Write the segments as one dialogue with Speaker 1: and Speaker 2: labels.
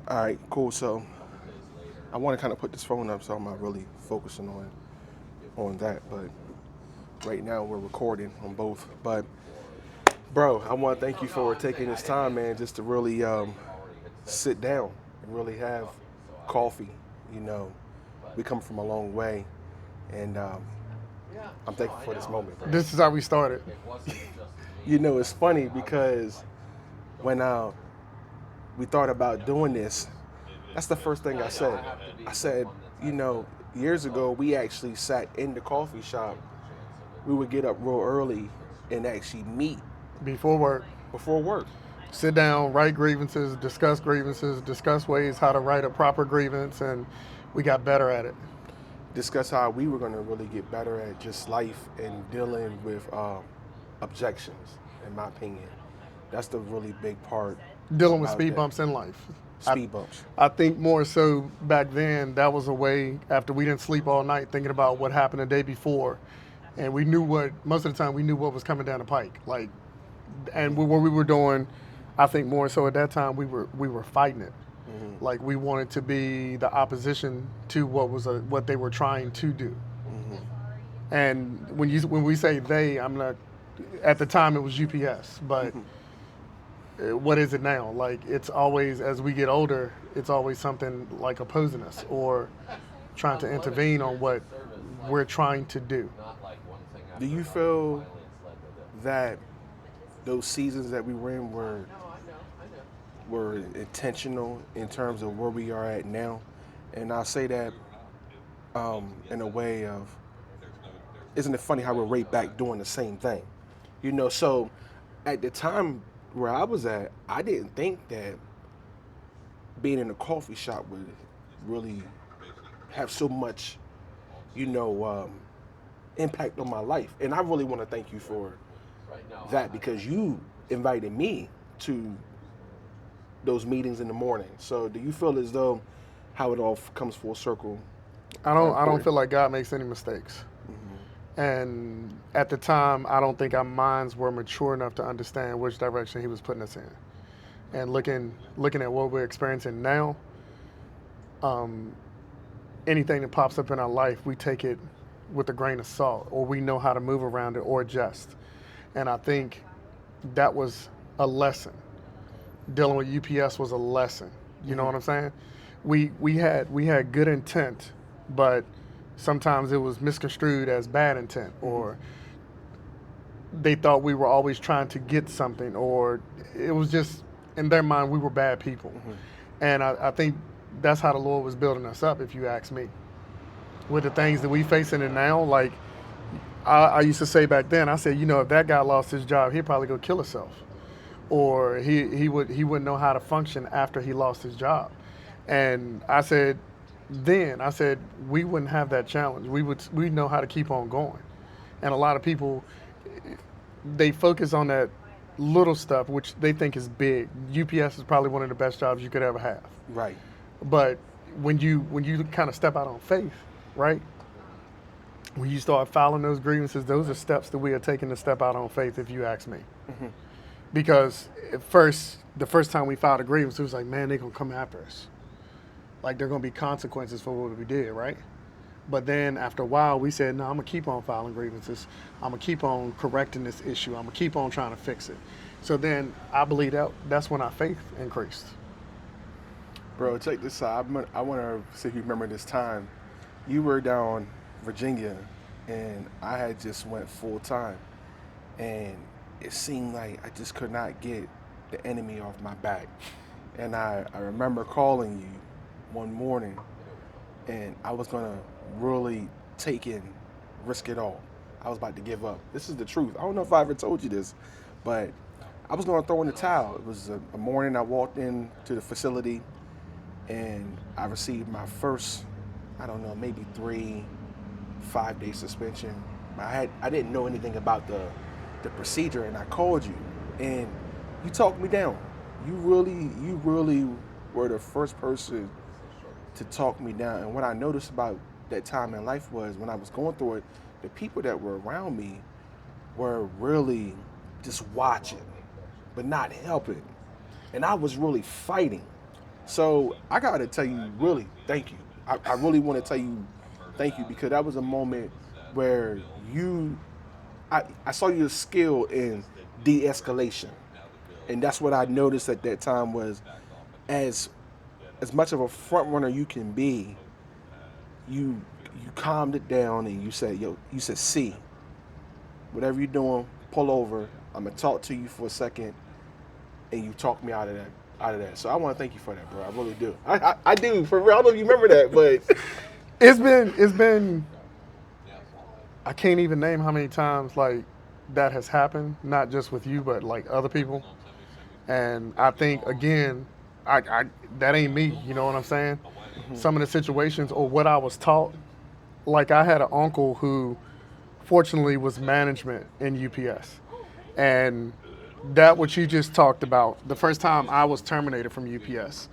Speaker 1: All right, cool. So I want to kind of put this phone up, so I'm not really focusing on that. But right now we're recording on both. But bro, I want to thank you for taking this time, man, just to really sit down and really have coffee. You know, we come from a long way, and I'm thankful for this moment, bro.
Speaker 2: This is how we started.
Speaker 1: You know, it's funny because when we thought about doing this, that's the first thing I said. I said, you know, years ago we actually sat in the coffee shop. We would get up real early and actually meet
Speaker 2: Before work,
Speaker 1: before work.
Speaker 2: sit down, write grievances, discuss ways how to write a proper grievance, and we got better at it.
Speaker 1: Discuss how we were going to really get better at just life and dealing with objections, in my opinion. That's the really big part
Speaker 2: Dealing with
Speaker 1: about
Speaker 2: speed
Speaker 1: that.
Speaker 2: bumps in life.
Speaker 1: Speed bumps.
Speaker 2: I think more so back then, that was a way after we didn't sleep all night thinking about what happened the day before. And we knew most of the time, we knew what was coming down the pike. What we were doing, I think more so at that time, we were fighting it. Like we wanted to be the opposition to what they were trying to do. And when we say they, I'm not. At the time, it was UPS, but what is it now? Like it's always as we get older, it's always something like opposing us or trying to intervene on what we're trying to do.
Speaker 1: Do you feel that those seasons that we were in were intentional in terms of where we are at now? And I'll say that in a way of, isn't it funny how we're right back doing the same thing? You know, so at the time where I was at, I didn't think that being in a coffee shop would really have so much, you know, impact on my life. And I really want to thank you for that because you invited me to those meetings in the morning. So do you feel as though how it all comes full circle?
Speaker 2: I don't feel like God makes any mistakes. And at the time, I don't think our minds were mature enough to understand which direction He was putting us in. And looking at what we're experiencing now, anything that pops up in our life, we take it with a grain of salt, or we know how to move around it or adjust. And I think that was a lesson. Dealing with UPS was a lesson. You know what I'm saying? We had good intent, but sometimes it was misconstrued as bad intent, or they thought we were always trying to get something, or it was just in their mind we were bad people. And I think that's how the Lord was building us up, if you ask me. With the things that we facing it now, like I used to say back then, I said, you know, if that guy lost his job, he'd probably go kill himself, or he wouldn't know how to function after he lost his job. And I said we wouldn't have that challenge. We'd know how to keep on going. And a lot of people, they focus on that little stuff, which they think is big. UPS is probably one of the best jobs you could ever have.
Speaker 1: Right.
Speaker 2: But when you kind of step out on faith, right? When you start filing those grievances, those are steps that we are taking to step out on faith, if you ask me. Because the first time we filed a grievance, it was like, man, they're going to come after us. Like, there are going to be consequences for what we did, right? But then after a while, we said, no, I'm going to keep on filing grievances. I'm going to keep on correcting this issue. I'm going to keep on trying to fix it. So then I believe that's when our faith increased.
Speaker 1: Bro, check this out. I want to see if you remember this time. You were down Virginia, and I had just went full time. And it seemed like I just could not get the enemy off my back. And I remember calling you one morning, and I was going to really risk it all. I was about to give up. This is the truth. I don't know if I ever told you this, but I was going to throw in the towel. It was a morning I walked into the facility, and I received my first, I don't know, maybe 5-day suspension. I didn't know anything about the procedure, and I called you, and you talked me down. You really were the first person to talk me down. And what I noticed about that time in life was when I was going through it, the people that were around me were really just watching, but not helping. And I was really fighting. So I gotta tell you, really, thank you. I really want to tell you, thank you, because that was a moment where I saw your skill in de-escalation, and that's what I noticed at that time was as as much of a front runner you can be, you you calmed it down and you said, yo, you said, see, whatever you're doing, pull over. I'm gonna talk to you for a second, and you talked me out of that. Out of that. So I want to thank you for that, bro. I really do. I do for real. I don't know if you remember that, but
Speaker 2: It's been I can't even name how many times like that has happened, not just with you, but like other people. And I think again, I that ain't me. You know what I'm saying? Some of the situations or what I was taught. Like I had an uncle who, fortunately, was management in UPS, and that what you just talked about. The first time I was terminated from UPS,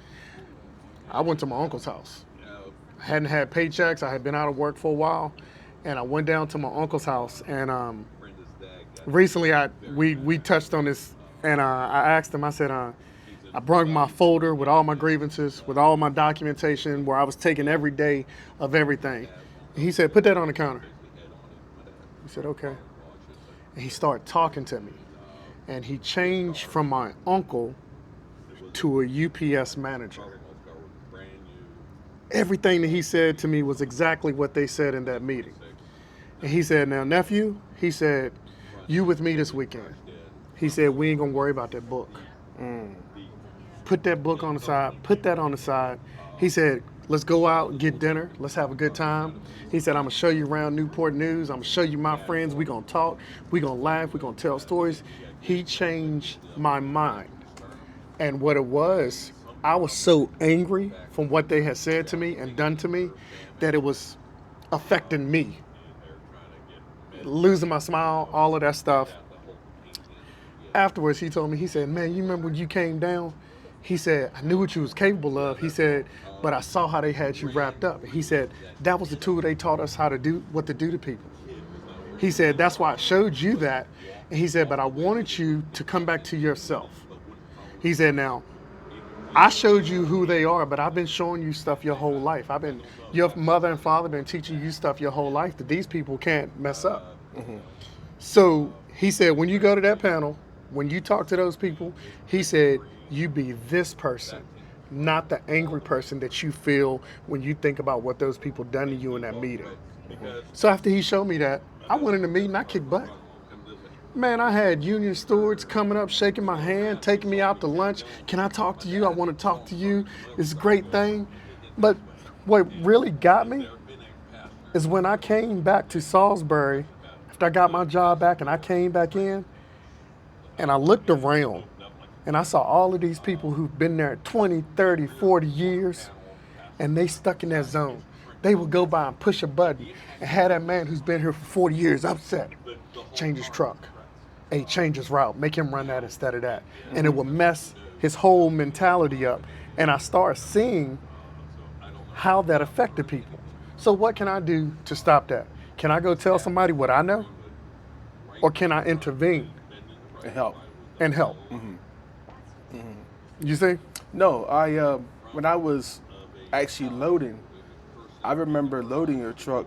Speaker 2: I went to my uncle's house. I hadn't had paychecks. I had been out of work for a while, and I went down to my uncle's house. And recently, we touched on this, and I asked him. I said, I brought my folder with all my grievances, with all my documentation, where I was taking every day of everything. And he said, put that on the counter. He said, okay. And he started talking to me, and he changed from my uncle to a UPS manager. Everything that he said to me was exactly what they said in that meeting. And he said, now, nephew, he said, you with me this weekend. He said, we ain't going to worry about that book. Put that book on the side. Put that on the side. He said, let's go out and get dinner. Let's have a good time. He said, I'm going to show you around Newport News. I'm going to show you my friends. We're going to talk. We're going to laugh. We're going to tell stories. He changed my mind. And what it was, I was so angry from what they had said to me and done to me that it was affecting me. Losing my smile, all of that stuff. Afterwards, he told me, he said, man, you remember when you came down? He said, I knew what you was capable of. He said, but I saw how they had you wrapped up. He said, that was the tool they taught us how to do, what to do to people. He said, that's why I showed you that. And he said, but I wanted you to come back to yourself. He said, now, I showed you who they are, but I've been showing you stuff your whole life. Your mother and father been teaching you stuff your whole life that these people can't mess up. So he said, when you go to that panel, when you talk to those people, he said, you be this person, not the angry person that you feel when you think about what those people done to you in that meeting. So after he showed me that, I went in the meeting, I kicked butt. Man, I had union stewards coming up, shaking my hand, taking me out to lunch. Can I talk to you? I want to talk to you. It's a great thing. But what really got me is when I came back to Salisbury, after I got my job back and I came back in, and I looked around, and I saw all of these people who've been there 20, 30, 40 years, and they stuck in that zone. They would go by and push a button and have that man who's been here for 40 years upset, change his truck. Hey, change his route, make him run that instead of that. And it would mess his whole mentality up. And I started seeing how that affected people. So what can I do to stop that? Can I go tell somebody what I know? Or can I intervene
Speaker 1: it helped.
Speaker 2: and help? You see?
Speaker 1: No, when I was actually loading, I remember loading your truck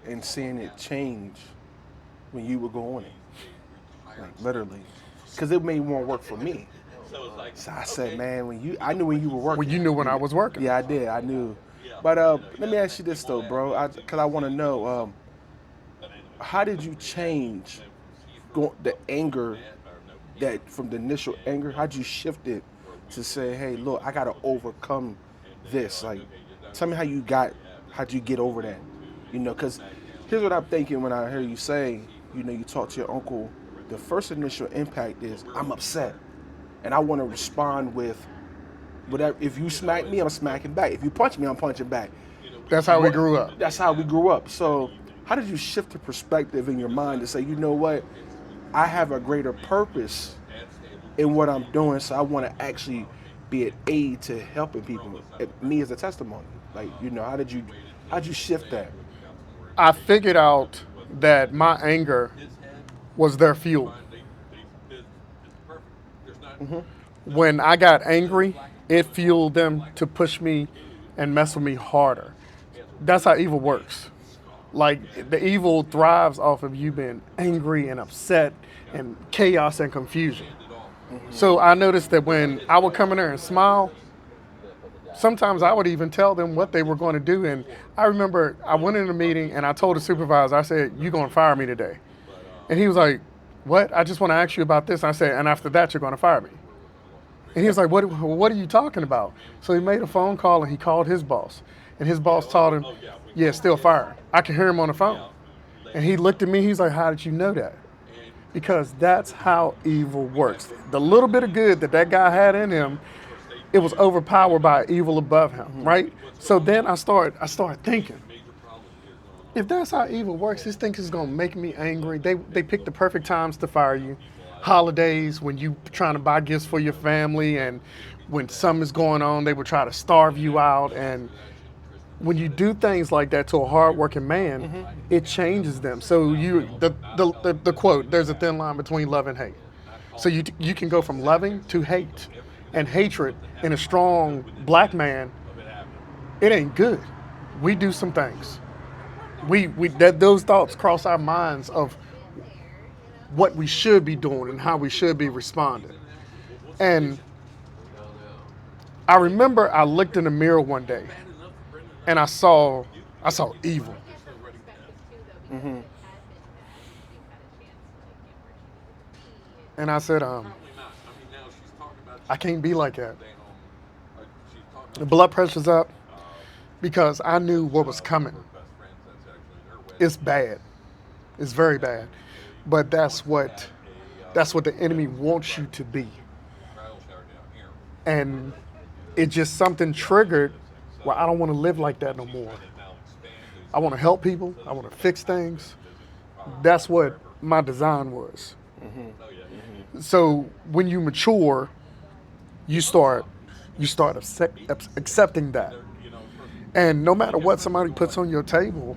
Speaker 1: and seeing it change when you would go on it, like literally, because it made more work for me. So I said, man, I knew when you were working.
Speaker 2: Well, you knew when I was working.
Speaker 1: Yeah, I did. I knew. But let me ask you this though, bro, because I want to know, how did you change the anger that from the initial anger? How'd you shift it to say, hey, look, I got to overcome this? Like, tell me how'd you get over that? Because here's what I'm thinking when I hear you say, you talk to your uncle. The first initial impact is I'm upset, and I want to respond with whatever. If you smack me, I'm smacking back. If you punch me, I'm punching back.
Speaker 2: That's how we grew up.
Speaker 1: That's how we grew up. So how did you shift the perspective in your mind to say, you know what, I have a greater purpose in what I'm doing, so I want to actually be an aid to helping people, me as a testimony. Like, how'd you shift that?
Speaker 2: I figured out that my anger was their fuel. When I got angry, it fueled them to push me and mess with me harder. That's how evil works. Like the evil thrives off of you being angry and upset and chaos and confusion. So I noticed that when I would come in there and smile, sometimes I would even tell them what they were going to do. And I remember I went in a meeting and I told the supervisor, I said, "You're going to fire me today." And he was like, "What? I just want to ask you about this." And I said, "And after that, you're going to fire me." And he was like, what are you talking about?" So he made a phone call and he called his boss. And his boss told him, "Yeah, still fired." I could hear him on the phone. And he looked at me, he's like, "How did you know that?" Because that's how evil works. The little bit of good that that guy had in him, it was overpowered by evil above him, right? So then I started thinking, if that's how evil works, this thing is gonna make me angry. They pick the perfect times to fire you. Holidays, when you trying to buy gifts for your family, and when something's going on, they would try to starve you out. And when you do things like that to a hardworking man, it changes them. So the quote, there's a thin line between love and hate. So you can go from loving to hate, and hatred in a strong black man, it ain't good. We do some things. We that those thoughts cross our minds of what we should be doing and how we should be responding. And I remember I looked in the mirror one day and I saw evil. And I said, I can't be like that. The blood pressure's up because I knew what was coming. It's bad. It's very bad. But that's what the enemy wants you to be. And it just something triggered where I don't want to live like that no more. I want to help people. I want to fix things. That's what my design was. So when you mature, you start accepting that. And no matter what somebody puts on your table,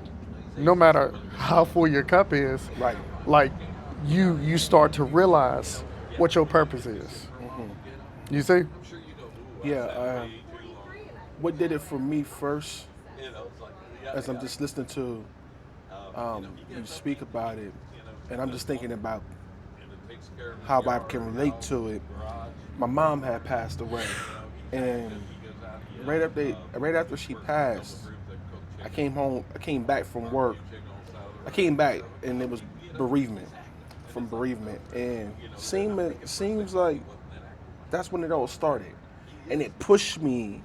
Speaker 2: no matter how full your cup is,
Speaker 1: Right.
Speaker 2: like you start to realize what your purpose is. You see?
Speaker 1: Yeah. What did it for me first, as I'm just listening to you speak about it, and I'm just thinking about how I can relate to it. My mom had passed away, and right after she passed, I came home. I came back from work. I came back, and it was bereavement, and seems like that's when it all started, and it pushed me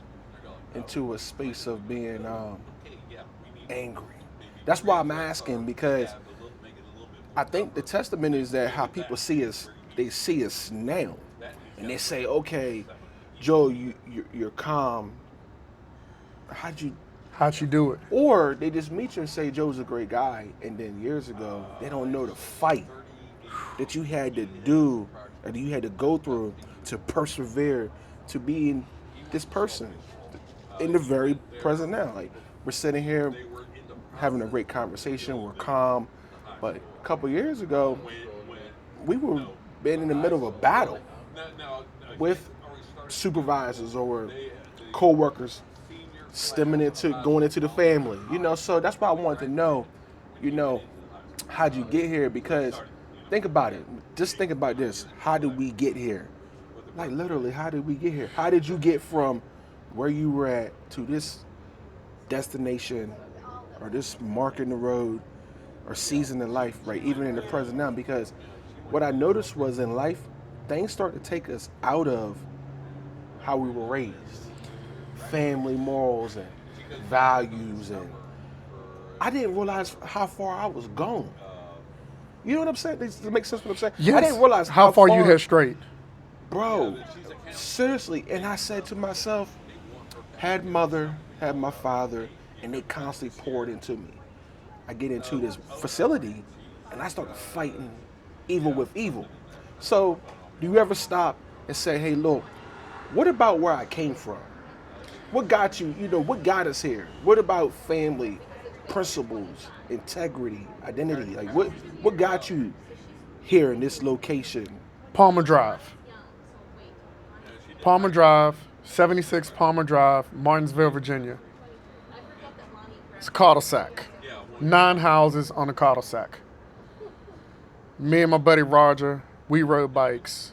Speaker 1: into a space of being angry. That's why I'm asking, because I think the testament is that how people see us, they see us now, and they say, "Okay, Joe, you're calm. How'd you?"
Speaker 2: How'd you do it?
Speaker 1: Or they just meet you and say Joe's a great guy, and then years ago they don't know the fight that you had to do, or that you had to go through to persevere to being this person in the very present now. Like, we're sitting here having a great conversation, we're calm, but a couple years ago we were being in the middle of a battle with supervisors or co-workers, stemming into going into the family. So that's why I wanted to know, you know how'd you get here? Because think about it, just think about this: how did we get here? Like, literally, how did we get here? How did you get from where you were at to this destination, or this mark in the road, or season in life, right? Even in the present now. Because what I noticed was, in life, things start to take us out of how we were raised, family morals and values, and I didn't realize how far I was gone. You know what I'm saying? Does it make sense what I'm saying?
Speaker 2: Yes.
Speaker 1: I didn't realize
Speaker 2: how far you had strayed.
Speaker 1: Bro, seriously. And I said to myself, had mother, had my father, and they constantly poured into me. I get into this facility, and I started fighting evil with evil. So, do you ever stop and say, "Hey, look, what about where I came from? What got you, what got us here? What about family, principles, integrity, identity? Like, what got you here in this location?"
Speaker 2: Palmer Drive. Palmer Drive, 76 Palmer Drive, Martinsville, Virginia. It's a cul-de-sac. 9 houses on a cul-de-sac. Me and my buddy Roger, we rode bikes.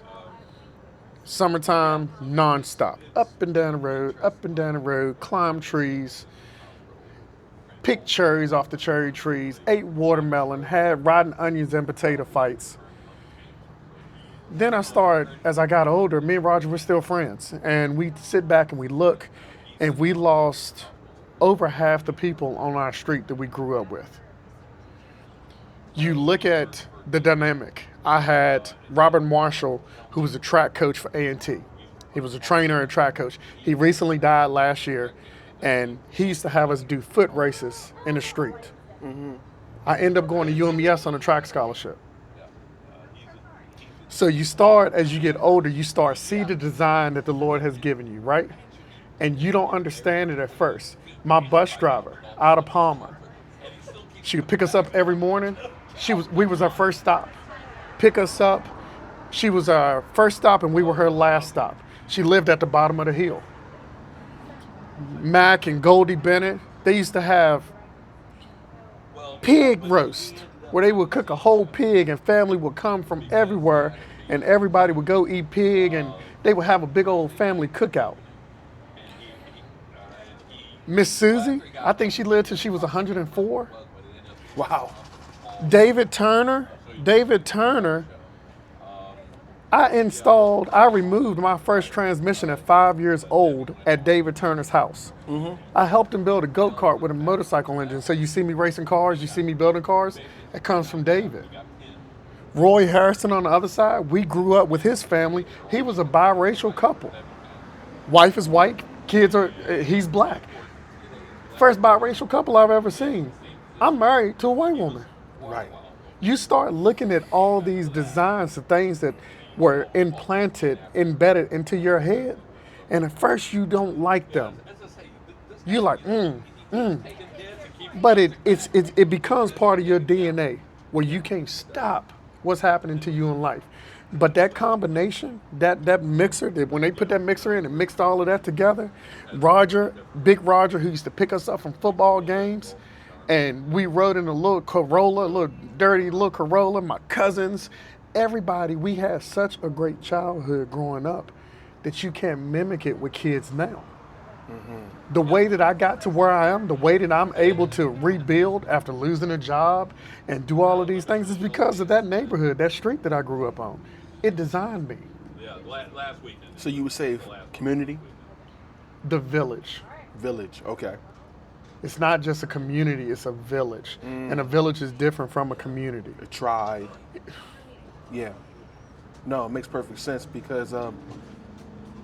Speaker 2: Summertime, nonstop. Up and down the road, up and down the road, climb trees, picked cherries off the cherry trees, ate watermelon, had rotten onions and potato fights. Then I started, as I got older, me and Roger were still friends. And we sit back and we look, and we lost over half the people on our street that we grew up with. You look at the dynamic. I had Robert Marshall, who was a track coach for A&T. He was a trainer and track coach. He recently died last year, and he used to have us do foot races in the street. I ended up going to UMES on a track scholarship. So you start, as you get older, you start see the design that the Lord has given you, right? And you don't understand it at first. My bus driver out of Palmer, she would pick us up every morning. We was our first stop. Pick us up. She was our first stop and we were her last stop. She lived at the bottom of the hill. Mac and Goldie Bennett, they used to have pig roast, where they would cook a whole pig and family would come from everywhere and everybody would go eat pig and they would have a big old family cookout. Miss Susie, I think she lived till she was 104.
Speaker 1: Wow.
Speaker 2: David Turner, I removed my first transmission at 5 years old at David Turner's house. I helped him build a go-kart with a motorcycle engine. So you see me racing cars, you see me building cars, it comes from David. Roy Harrison on the other side, we grew up with his family. He was a biracial couple. Wife is white, he's black. First biracial couple I've ever seen. I'm married to a white woman.
Speaker 1: Right.
Speaker 2: You start looking at all these designs of things that were embedded into your head, and at first you don't like them. You're like, but it becomes part of your DNA where you can't stop what's happening to you in life. But that combination, that mixer, when they put that mixer in and mixed all of that together, Big Roger, who used to pick us up from football games, and we rode in a little dirty little Corolla, my cousins, everybody, we had such a great childhood growing up that you can't mimic it with kids now. The way that I got to where I am, the way that I'm able to rebuild after losing a job and do all of these things is because of that neighborhood, that street that I grew up on. It designed me.
Speaker 3: Yeah, last weekend.
Speaker 1: So you would say community?
Speaker 2: The village.
Speaker 1: Village, okay.
Speaker 2: It's not just a community, it's a village. And a village is different from a community.
Speaker 1: A tribe. Yeah. No, it makes perfect sense because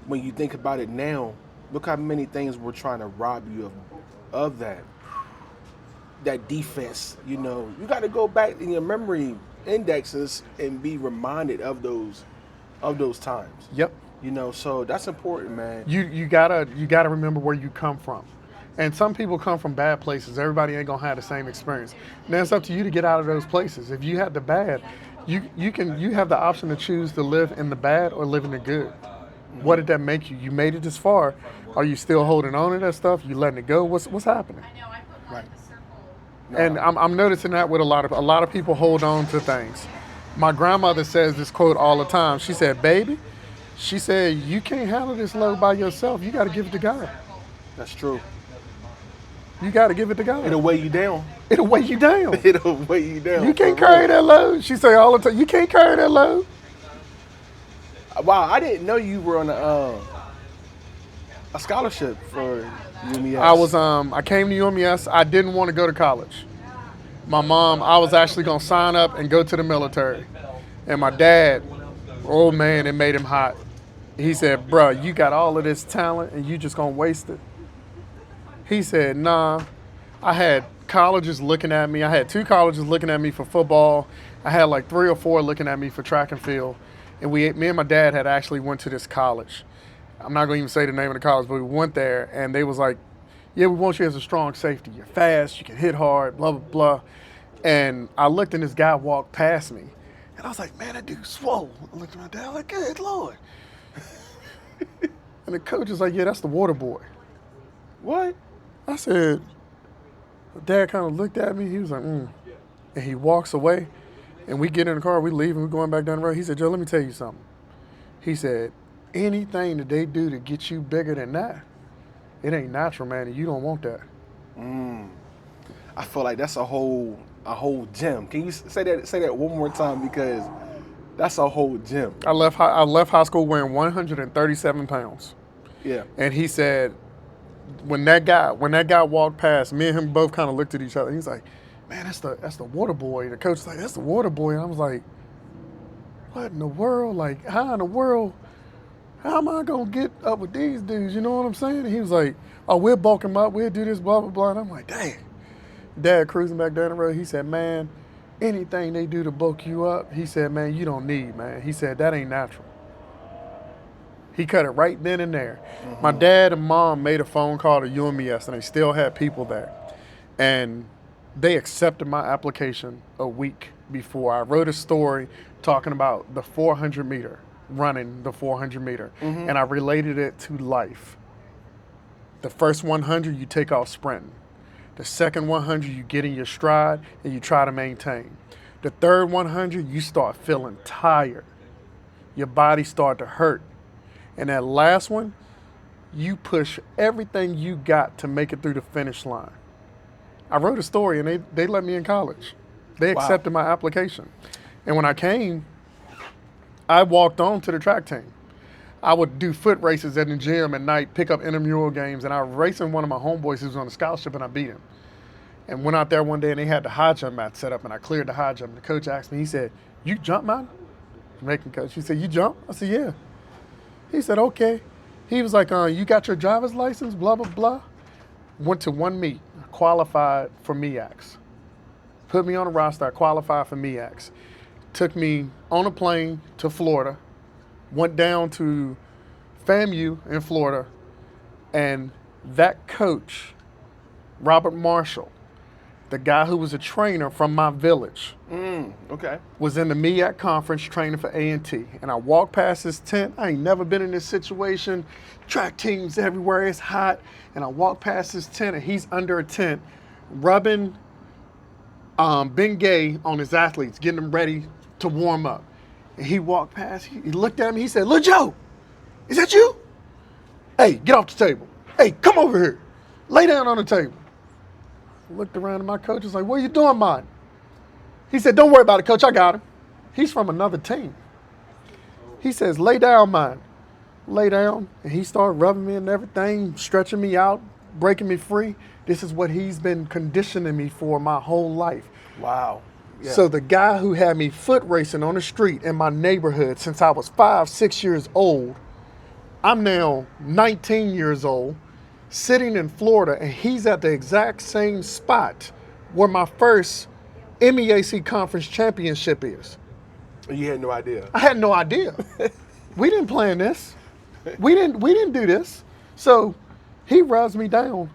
Speaker 1: when you think about it now, look how many things we're trying to rob you of that defense. You know, you got to go back in your memory indexes and be reminded of those times.
Speaker 2: Yep.
Speaker 1: You know, so that's important, man.
Speaker 2: You gotta remember where you come from. And some people come from bad places. Everybody ain't gonna have the same experience. Now it's up to you to get out of those places. If you had the bad, you have the option to choose to live in the bad or live in the good. What did that make you? You made it this far. Are you still holding on to that stuff? You letting it go? What's happening?
Speaker 1: Right.
Speaker 2: And I'm noticing that with a lot of people hold on to things. My grandmother says this quote all the time. She said, "Baby," she said, "you can't handle this load by yourself. You got to give it to God."
Speaker 1: That's true.
Speaker 2: You got to give it to God.
Speaker 1: It'll weigh you down.
Speaker 2: It'll weigh you down.
Speaker 1: It'll weigh you down.
Speaker 2: You can't carry that load. She say all the time, "You can't carry that load."
Speaker 1: Wow, I didn't know you were on a scholarship for UMES.
Speaker 2: I came to UMES. I didn't want to go to college. My mom, I was actually going to sign up and go to the military. And my dad, oh man, it made him hot. He said, "Bro, you got all of this talent and you just going to waste it?" He said, "Nah." I had colleges looking at me. I had 2 colleges looking at me for football. I had like 3 or 4 looking at me for track and field. And me and my dad had actually went to this college. I'm not going to even say the name of the college, but we went there and they was like, "Yeah, we want you as a strong safety. You're fast, you can hit hard, blah, blah, blah." And I looked and this guy walked past me. And I was like, "Man, that dude's swole." I looked at my dad like, "Good Lord." And the coach is like, yeah, that's the water boy.
Speaker 1: What?
Speaker 2: I said, Dad kind of looked at me. He was like, And he walks away. And we get in the car, we leave, and we're going back down the road. He said, Joe, let me tell you something. He said, anything that they do to get you bigger than that, it ain't natural, man, and you don't want that.
Speaker 1: I feel like that's a whole gym. Can you say that one more time, because that's a whole gym.
Speaker 2: I left high school weighing 137 pounds.
Speaker 1: Yeah.
Speaker 2: And he said, when that guy walked past, me and him both kind of looked at each other. He's like, man, that's the water boy. The coach was like, that's the water boy. And I was like, what in the world? Like, how in the world? How am I going to get up with these dudes? You know what I'm saying? And he was like, oh, we'll bulk him up. We'll do this, blah, blah, blah. And I'm like, dang. Dad cruising back down the road. He said, man, anything they do to bulk you up, he said, man, you don't need, man. He said, that ain't natural. He cut it right then and there. Mm-hmm. My dad and mom made a phone call to UMES, and they still had people there. And they accepted my application a week before. I wrote a story talking about the 400 meter, running the 400 meter, and I related it to life. The first 100, you take off sprinting. The second 100, you get in your stride and you try to maintain. The third 100, you start feeling tired. Your body start to hurt. And that last one, you push everything you got to make it through the finish line. I wrote a story and they let me in college. They accepted my application. And when I came, I walked on to the track team. I would do foot races at the gym at night, pick up intramural games, and I was racing one of my homeboys who was on the scholarship, and I beat him. And went out there one day, and they had the high jump mat set up, and I cleared the high jump. And the coach asked me, he said, you jump, man? Jamaican coach. He said, you jump? I said, yeah. He said, okay. He was like, you got your driver's license, blah, blah, blah. Went to one meet, qualified for MEACs. Put me on a roster, I qualified for MEACs. Took me on a plane to Florida, went down to FAMU in Florida, and that coach, Robert Marshall, the guy who was a trainer from my village, was in the MEAC conference training for A&T. And I walked past his tent. I ain't never been in this situation. Track teams everywhere, it's hot. And I walked past his tent, and he's under a tent rubbing Bengay on his athletes, getting them ready to warm up. And he walked past, he looked at me, he said, "Lil Joe, is that you? Hey, get off the table. Hey, come over here. Lay down on the table." I looked around at my coach, was like, "What are you doing, man?" He said, "Don't worry about it, coach, I got him." He's from another team. He says, "Lay down, man." Lay down, and he started rubbing me and everything, stretching me out, breaking me free. This is what he's been conditioning me for my whole life.
Speaker 1: Wow. Yeah.
Speaker 2: So the guy who had me foot racing on the street in my neighborhood since I was 5, 6 years old, I'm now 19 years old, sitting in Florida, and he's at the exact same spot where my first MEAC conference championship is.
Speaker 1: You had no idea.
Speaker 2: I had no idea. We didn't plan this. We didn't do this. So he rubs me down.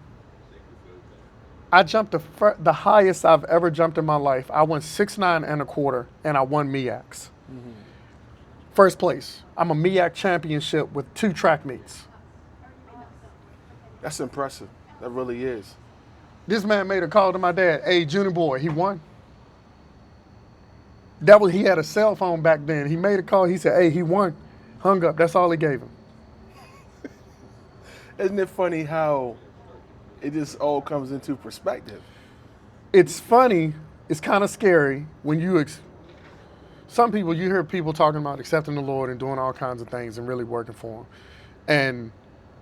Speaker 2: I jumped the highest I've ever jumped in my life. I went 6'9" and a quarter, and I won MEACs. First place. I'm a MEAC championship with 2 track meets.
Speaker 1: That's impressive. That really is.
Speaker 2: This man made a call to my dad. "Hey, junior boy, he won." He had a cell phone back then. He made a call. He said, "Hey, he won." Hung up. That's all he gave him.
Speaker 1: Isn't it funny how it just all comes into perspective?
Speaker 2: It's funny. It's kind of scary when you some people, you hear people talking about accepting the Lord and doing all kinds of things and really working for him. And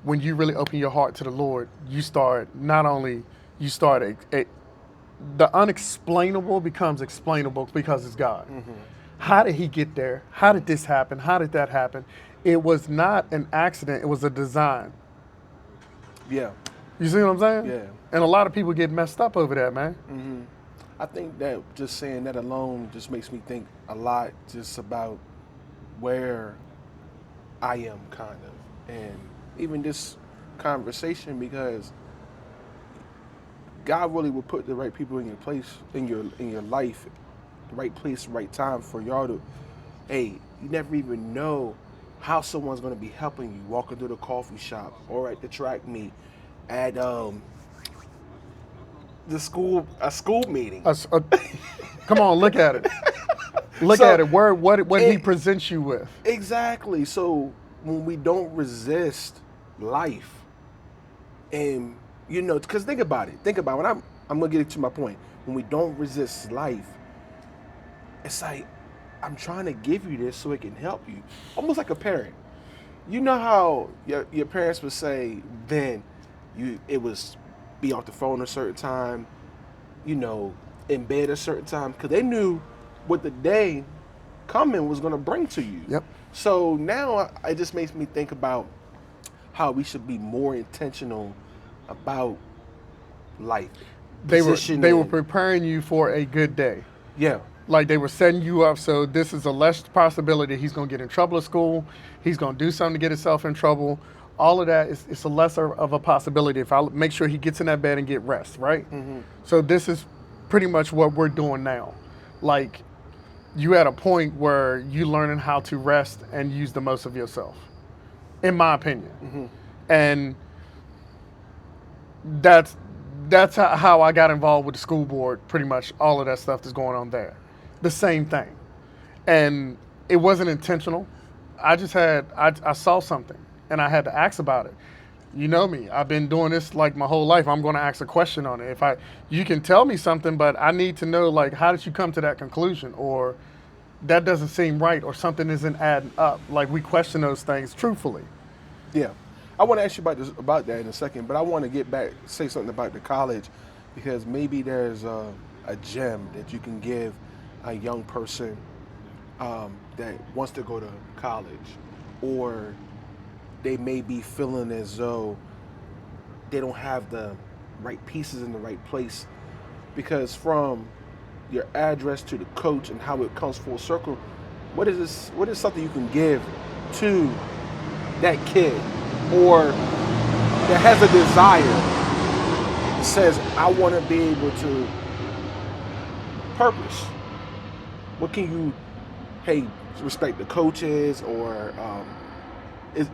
Speaker 2: when you really open your heart to the Lord, you start the unexplainable becomes explainable because it's God. How did he get there? How did this happen? How did that happen? It was not an accident. It was a design.
Speaker 1: Yeah.
Speaker 2: You see what I'm saying?
Speaker 1: Yeah.
Speaker 2: And a lot of people get messed up over that, man.
Speaker 1: I think that just saying that alone just makes me think a lot just about where I am, kind of, and even this conversation, because God really will put the right people in your place, in your life, the right place, right time for y'all to, hey, you never even know how someone's going to be helping you walking through the coffee shop or at the track meet, at a school meeting.
Speaker 2: Come on, look at it. Look
Speaker 1: So
Speaker 2: at it. What he
Speaker 1: it,
Speaker 2: presents you with.
Speaker 1: exactly. So when we don't resist life, and because think about it. Think about when I'm gonna get to my point. When we don't resist life, it's like I'm trying to give you this so it can help you, almost like a parent. You know how your parents would say then it was be off the phone a certain time, you know, in bed a certain time because they knew what the day coming was going to bring to you.
Speaker 2: Yep.
Speaker 1: So now it just makes me think about how we should be more intentional about life.
Speaker 2: They were
Speaker 1: Positioning.
Speaker 2: preparing you for a good day.
Speaker 1: Yeah.
Speaker 2: Like they were setting you up so this is a less possibility he's going to get in trouble at school. He's going to do something to get himself in trouble. All of that is it's a lesser of a possibility if I make sure he gets in that bed and get rest, right?
Speaker 1: Mm-hmm.
Speaker 2: So this is pretty much what we're doing now. Like you at a point where you learning how to rest and use the most of yourself, in my opinion.
Speaker 1: Mm-hmm.
Speaker 2: And that's how I got involved with the school board. Pretty much all of that stuff that's going on there, the same thing, and it wasn't intentional. I saw something and I had to ask about it. You know me, I've been doing this like my whole life. I'm going to ask a question on it. You can tell me something, but I need to know like how did you come to that conclusion, or that doesn't seem right, or something isn't adding up. Like we question those things truthfully.
Speaker 1: Yeah, I want to ask you about that in a second, but I want to say something about the college, because maybe there's a gem that you can give a young person that wants to go to college, or they may be feeling as though they don't have the right pieces in the right place, because from your address to the coach and how it comes full circle, what is something you can give to that kid, or that has a desire that says, I want to be able to purpose? What can you, hey, respect the coaches, or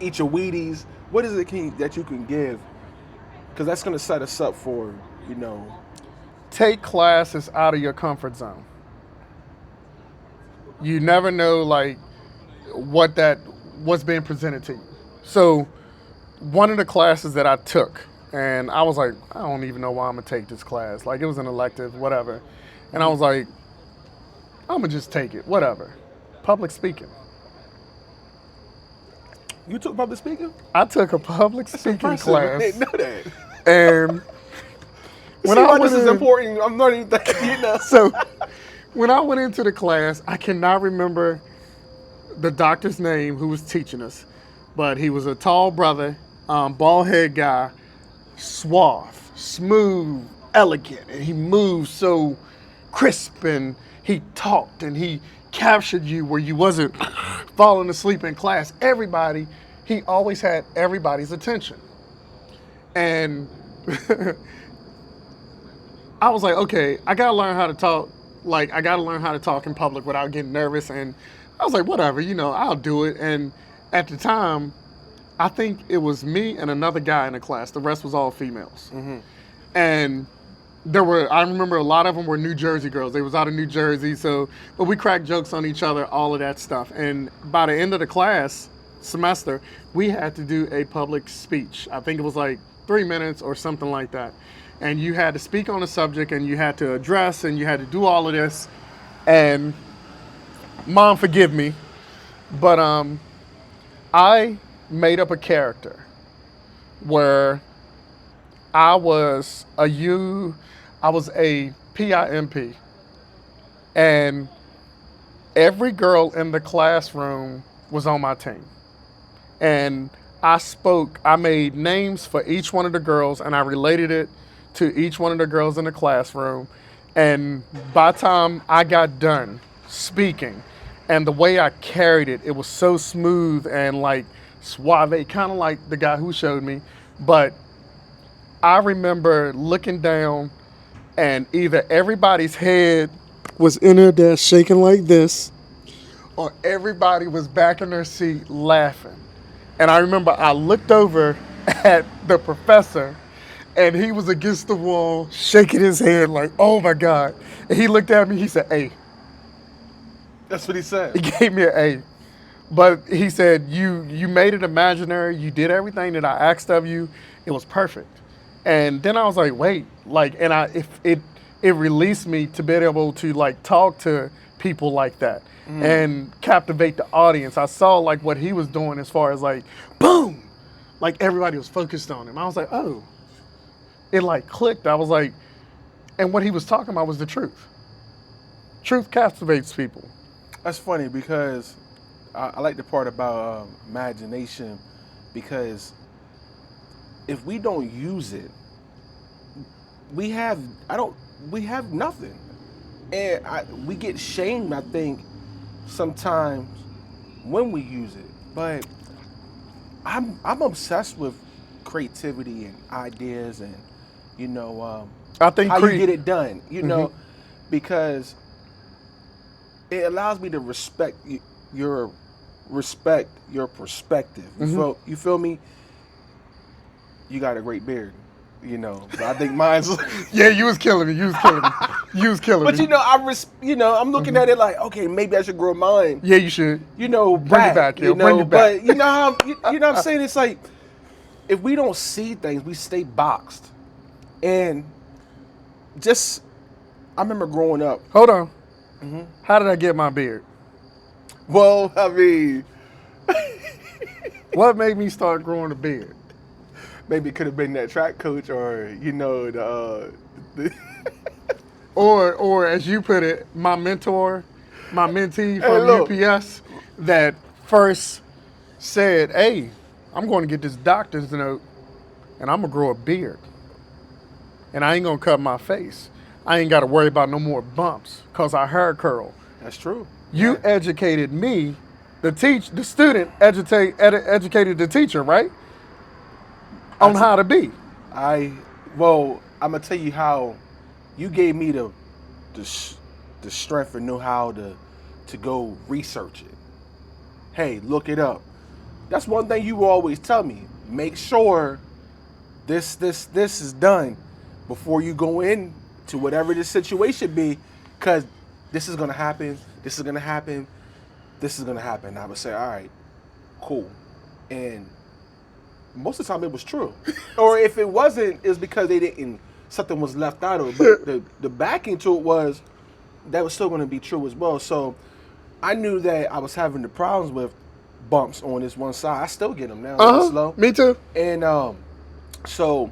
Speaker 1: eat your Wheaties? What is it that you can give? Because that's going to set us up for,
Speaker 2: Take classes out of your comfort zone. You never know like what's being presented to you. So one of the classes that I took, and I was like, I don't even know why I'm gonna take this class. Like it was an elective, whatever. And I was like, I'm gonna just take it, whatever. Public speaking.
Speaker 1: You took public speaking?
Speaker 2: I took a public
Speaker 1: That's
Speaker 2: speaking
Speaker 1: impressive. I
Speaker 2: class.
Speaker 1: didn't know that.
Speaker 2: And when
Speaker 1: See
Speaker 2: I
Speaker 1: why
Speaker 2: went
Speaker 1: this is
Speaker 2: in-
Speaker 1: important. I'm not even thinking,
Speaker 2: So when I went into the class, I cannot remember the doctor's name who was teaching us, but he was a tall brother, bald head guy, suave, smooth, elegant, and he moved so crisp, and he talked and he captured you where you wasn't falling asleep in class. He always had everybody's attention. And I was like, okay, I gotta learn how to talk. Like, I gotta learn how to talk in public without getting nervous. And I was like, whatever, I'll do it. And at the time, I think it was me and another guy in the class. The rest was all females. Mm-hmm. And I remember a lot of them were New Jersey girls. They was out of New Jersey. But we cracked jokes on each other, all of that stuff. And by the end of the class semester, we had to do a public speech. I think it was like 3 minutes or something like that. And you had to speak on a subject, and you had to address, and you had to do all of this. And Mom, forgive me, but I made up a character where I was a PIMP, and every girl in the classroom was on my team. And I made names for each one of the girls, and I related it to each one of the girls in the classroom. And by the time I got done speaking, and the way I carried it, it was so smooth and like suave, kind of like the guy who showed me. But I remember looking down, and either everybody's head was in their desk shaking like this, or everybody was back in their seat laughing. And I remember I looked over at the professor, and he was against the wall, shaking his head like, oh my God. And he looked at me, he said, A.
Speaker 1: That's what he said.
Speaker 2: He gave me an A. But he said, you made it imaginary, you did everything that I asked of you, it was perfect. And then I was like, wait, like, and it released me to be able to like talk to people like that and captivate the audience. I saw like what he was doing as far as like, boom, like everybody was focused on him. I was like, oh, it like clicked. I was like, and what he was talking about was the truth. Truth captivates people.
Speaker 1: That's funny because I like the part about imagination, because if we don't use it, we have nothing, and we get shamed, I think, sometimes when we use it. But I'm obsessed with creativity and ideas, and
Speaker 2: I think
Speaker 1: how you get it done. Because it allows me to your perspective. You feel me? You got a great beard, But I think mine's.
Speaker 2: Yeah, you was killing me. You was killing me.
Speaker 1: But I'm looking at it like, okay, maybe I should grow mine.
Speaker 2: Yeah, you should.
Speaker 1: Bring
Speaker 2: it back, yo. Bring it back.
Speaker 1: But you know how what I'm saying? It's like if we don't see things, we stay boxed. And I remember growing up.
Speaker 2: Hold on. How did I get my beard?
Speaker 1: Well, I mean,
Speaker 2: what made me start growing a beard?
Speaker 1: Maybe it could have been that track coach, or the
Speaker 2: or as you put it, my mentor, my mentee from UPS that first said, "Hey, I'm going to get this doctor's note, and I'm gonna grow a beard, and I ain't gonna cut my face. I ain't got to worry about no more bumps cause I hair curl."
Speaker 1: That's true.
Speaker 2: You educated me, the student educated the teacher, right? On how to be.
Speaker 1: I'm gonna tell you how you gave me the strength and know how to go research it. Hey, look it up. That's one thing you always tell me. Make sure this is done before you go in to whatever this situation be, because this is gonna happen. This is gonna happen. This is gonna happen. I would say, all right, cool, and most of the time it was true. Or if it wasn't, it's because something was left out of it. But the backing to it was, that was still going to be true as well. So I knew that I was having the problems with bumps on this one side. I still get them now, slow.
Speaker 2: Me too.
Speaker 1: And so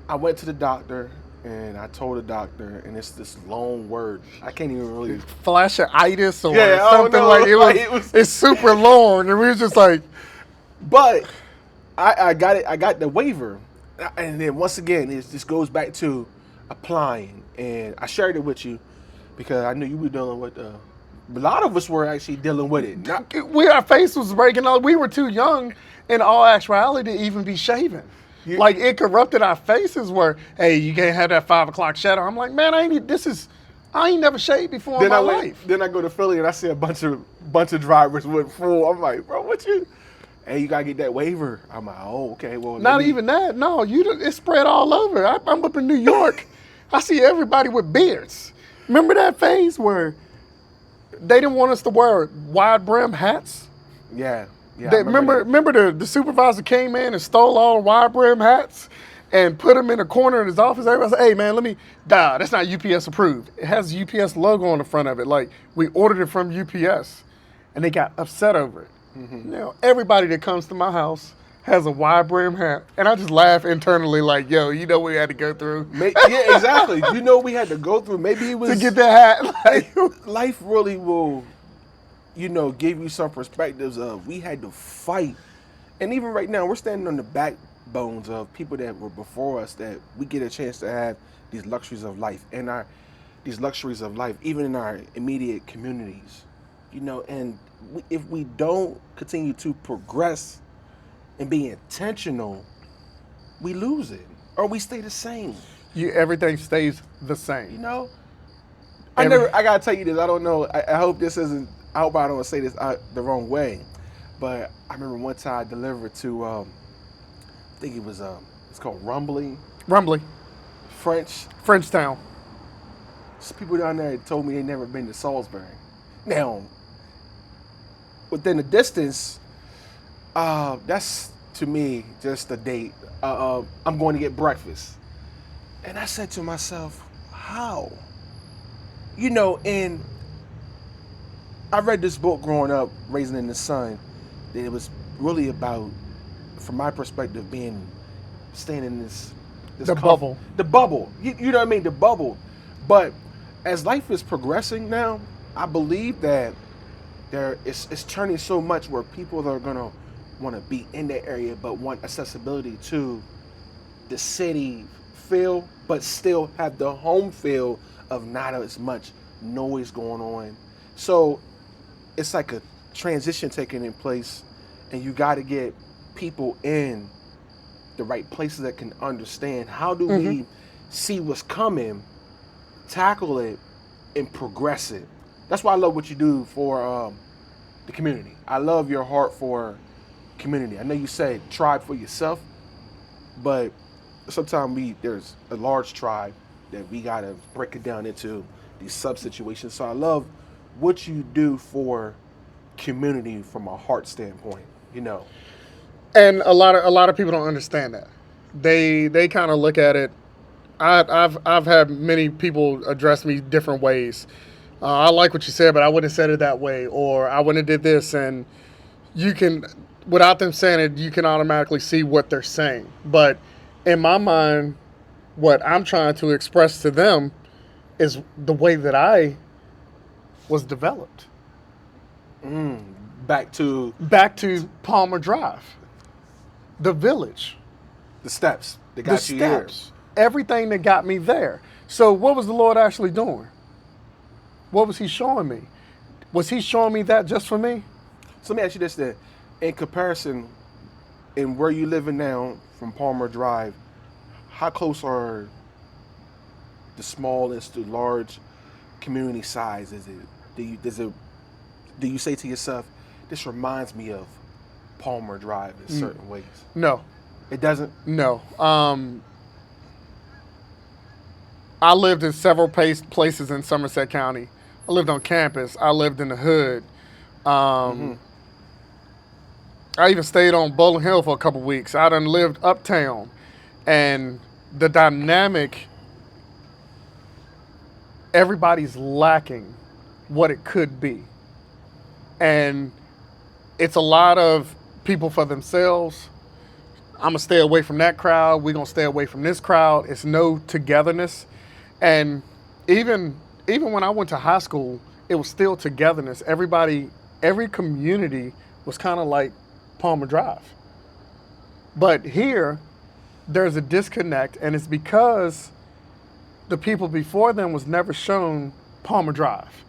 Speaker 1: I went to the doctor, and I told the doctor, and it's this long word. I can't even really.
Speaker 2: Flashitis or something like it. It's super long, and we was just like.
Speaker 1: But I got it. I got the waiver, and then once again, this goes back to applying. And I shared it with you because I knew you were dealing with. A lot of us were actually dealing with it.
Speaker 2: Our face was breaking out. We were too young, in all actuality, to even be shaven. Like it corrupted our faces. Where hey, you can't have that 5 o'clock shadow. I'm like, man, I ain't never shaved before in my life.
Speaker 1: Then I go to Philly and I see a bunch of drivers with full. I'm like, bro, what you? Hey, you gotta get that waiver. I'm like, oh, okay. Well,
Speaker 2: not even that. No, it's spread all over. I'm up in New York. I see everybody with beards. Remember that phase where they didn't want us to wear wide brim hats?
Speaker 1: Yeah.
Speaker 2: Remember the supervisor came in and stole all the wide brim hats and put them in a corner in his office. Everybody said, hey, man, that's not UPS approved. It has the UPS logo on the front of it. Like, we ordered it from UPS. And they got upset over it. Mm-hmm. Everybody that comes to my house has a wide brim hat, and I just laugh internally like, yo, what we had to go through?
Speaker 1: Yeah, exactly. We had to go through. Maybe it was
Speaker 2: to get that hat.
Speaker 1: Life really will, give you some perspectives of we had to fight, and even right now we're standing on the backbones of people that were before us, that we get a chance to have these luxuries of life, even in our immediate communities. And if we don't continue to progress and be intentional, we lose it, or we stay the same.
Speaker 2: Everything stays the same.
Speaker 1: I gotta tell you this. I don't know. I hope this isn't I hope I don't say this the wrong way, but I remember one time I delivered to, I think it was, it's called Rumbly,
Speaker 2: Rumbly,
Speaker 1: French.
Speaker 2: Frenchtown.
Speaker 1: Some people down there told me they never been to Salisbury. Now, within the distance, that's to me just a date. I'm going to get breakfast. And I said to myself, how? And I read this book growing up, Raising in the Sun, that it was really about, from my perspective, staying in this
Speaker 2: The bubble.
Speaker 1: the bubble. You know what I mean? The bubble. But as life is progressing now, I believe that it's turning so much where people are gonna want to be in that area, but want accessibility to the city feel, but still have the home feel of not as much noise going on. So it's like a transition taking in place, and you got to get people in the right places that can understand how do we see what's coming, tackle it, and progress it. That's why I love what you do for the community. I love your heart for community. I know you said tribe for yourself, but sometimes there's a large tribe that we gotta break it down into these sub situations. So I love what you do for community from a heart standpoint.
Speaker 2: And a lot of people don't understand that. They kind of look at it. I've had many people address me different ways. I like what you said, but I wouldn't have said it that way, or I wouldn't have did this. And you can, without them saying it, you can automatically see what they're saying. But in my mind, what I'm trying to express to them is the way that I was developed.
Speaker 1: Back to
Speaker 2: Back to Palmer Drive, the village,
Speaker 1: the steps that
Speaker 2: the
Speaker 1: got you here.
Speaker 2: steps, everything that got me there. So what was the Lord actually doing? What was he showing me? Was he showing me that just for me?
Speaker 1: So let me ask you this then. In comparison, in where you living now from Palmer Drive, how close are the smallest to large community size is it? Do you say to yourself, this reminds me of Palmer Drive in certain ways?
Speaker 2: No,
Speaker 1: It doesn't?
Speaker 2: no. I lived in several places in Somerset County. I lived on campus. I lived in the hood. I even stayed on Bowling Hill for a couple weeks. I done lived uptown. And the dynamic, everybody's lacking what it could be. And it's a lot of people for themselves. I'm going to stay away from that crowd. We're going to stay away from this crowd. It's no togetherness. And even when I went to high school, it was still togetherness. Every community was kind of like Palmer Drive. But here, there's a disconnect, and it's because the people before them was never shown Palmer Drive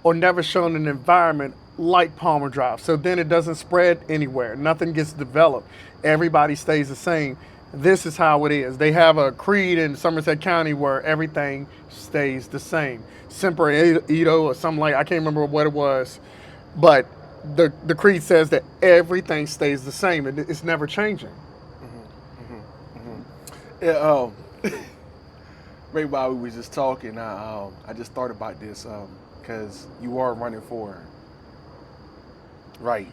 Speaker 2: or never shown an environment like Palmer Drive. So then it doesn't spread anywhere. Nothing gets developed. Everybody stays the same. This is how it is. They have a creed in Somerset County where everything stays the same. Semper Ito or something like, I can't remember what it was, but the creed says that everything stays the same and it's never changing.
Speaker 1: Yeah, right while we were just talking, I just thought about this because you are running for, right?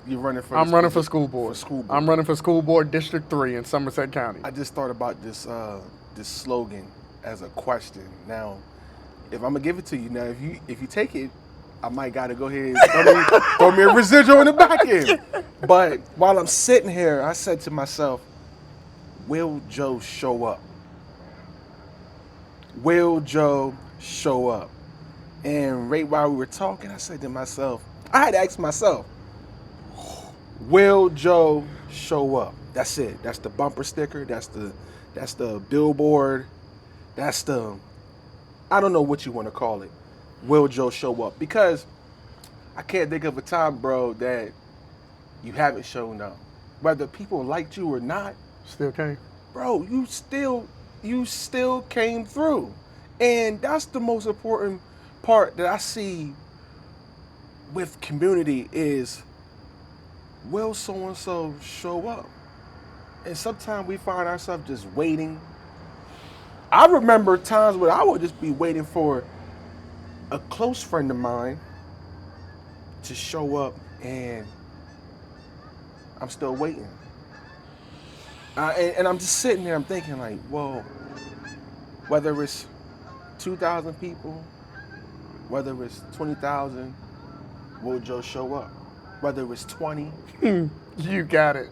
Speaker 1: You're running for.
Speaker 2: I'm running for school board.
Speaker 1: For school board.
Speaker 2: I'm running for school board District 3 in Somerset County.
Speaker 1: I just thought about this slogan as a question. Now, if I'm gonna give it to you, now if you take it, I might gotta go ahead and throw me a residual in the back end. But while I'm sitting here, I said to myself, will Joe show up? Will Joe show up? And right while we were talking, I said to myself, I had to ask myself, will Joe show up? That's it. That's the bumper sticker. That's the billboard. That's the, I don't know what you want to call it. Will Joe show up? Because I can't think of a time, bro, that you haven't shown up. Whether people liked you or not,
Speaker 2: Still came.
Speaker 1: bro, you still came through. And that's the most important part that I see with community is, will so and so show up? And sometimes we find ourselves just waiting. I remember times where I would just be waiting for a close friend of mine to show up, and I'm still waiting. And I'm just sitting there, I'm thinking, like, well, whether it's 2,000 people, whether it's 20,000, will Joe show up? Whether it's 20,
Speaker 2: You got it.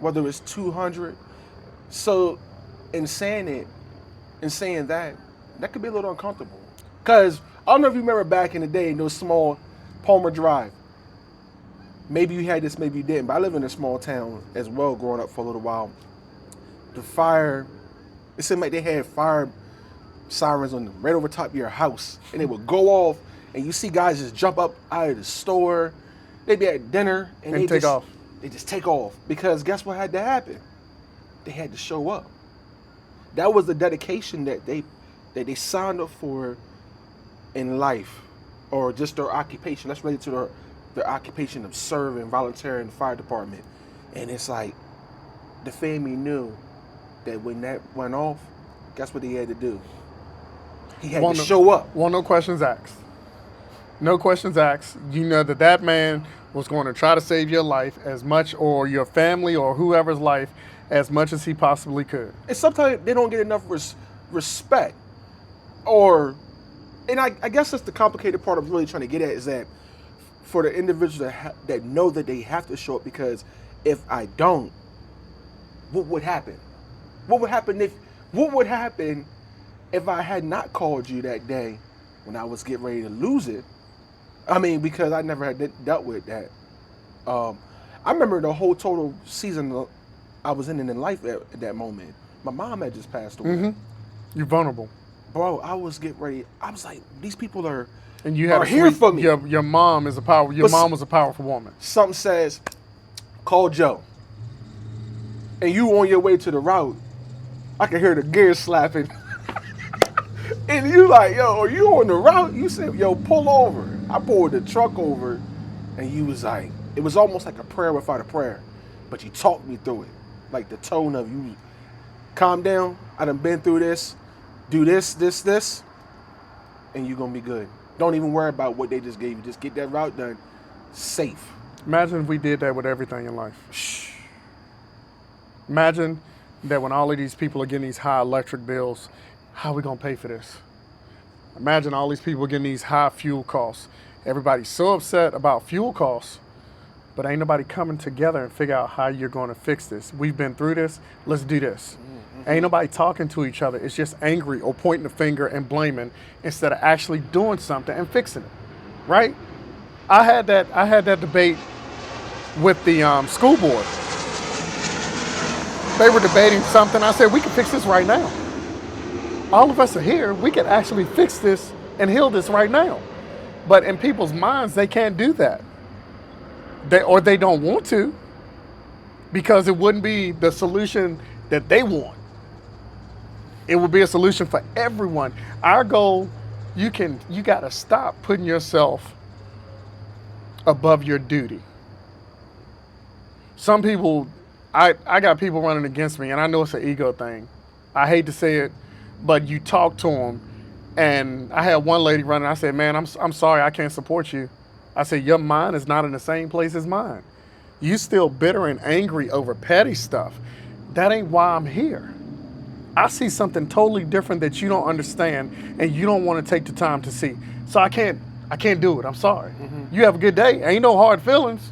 Speaker 1: whether it's 200. So, in saying it, in saying that, that could be a little uncomfortable. Because I don't know if you remember back in the day, in those small Palmer Drive. Maybe you had this, maybe you didn't, but I live in a small town as well growing up for a little while. The fire, it seemed like they had fire sirens on right over top of your house, and they would go off, and you see guys just jump up out of the store. They'd be at dinner, and they
Speaker 2: take
Speaker 1: just,
Speaker 2: off.
Speaker 1: They just take off, because guess what had to happen? They had to show up. That was the dedication that they signed up for in life, or just their occupation. That's related to their occupation of serving, volunteering in the fire department. And it's like, the family knew that when that went off, guess what he had to do? He had to show up.
Speaker 2: Well, no questions asked. No questions asked. You know that man was going to try to save your life as much, or your family, or whoever's life, as much as he possibly could.
Speaker 1: And sometimes they don't get enough respect. And I guess that's the complicated part of really trying to get at, is that for the individuals that know that they have to show up, because if I don't, what would happen? What would happen if I had not called you that day when I was getting ready to lose it? I mean, because I never had dealt with that. I remember the whole total season I was in life at that moment. My mom had just passed away.
Speaker 2: Mm-hmm. You're vulnerable.
Speaker 1: Bro, I was getting ready. I was like, these people are
Speaker 2: here
Speaker 1: for me.
Speaker 2: Your mom is mom was a powerful woman.
Speaker 1: Something says, call Joe. And you on your way to the route, I can hear the gears slapping. And you like, yo, are you on the route? You said, yo, pull over. I pulled the truck over, and you was like, it was almost like a prayer without a prayer. But you talked me through it. Like the tone of, you calm down. I done been through this. Do this, and you're going to be good. Don't even worry about what they just gave you. Just get that route done safe.
Speaker 2: Imagine if we did that with everything in life. Shh. Imagine that when all of these people are getting these high electric bills, how are we going to pay for this? Imagine all these people getting these high fuel costs. Everybody's so upset about fuel costs, but ain't nobody coming together and figure out how you're going to fix this. We've been through this. Let's do this. Mm-hmm. Ain't nobody talking to each other. It's just angry or pointing the finger and blaming instead of actually doing something and fixing it, right? I had that debate with the school board. They were debating something. I said, we can fix this right now. All of us are here. We can actually fix this and heal this right now. But in people's minds, they can't do that. They don't want to, because it wouldn't be the solution that they want. It would be a solution for everyone. Our goal, you got to stop putting yourself above your duty. Some people, I got people running against me, and I know it's an ego thing. I hate to say it, but you talk to them, and I had one lady running. I said, man, I'm sorry, I can't support you. I said, your mind is not in the same place as mine. You still bitter and angry over petty stuff. That ain't why I'm here. I see something totally different that you don't understand, and you don't want to take the time to see. So I can't do it. I'm sorry. Mm-hmm. You have a good day. Ain't no hard feelings,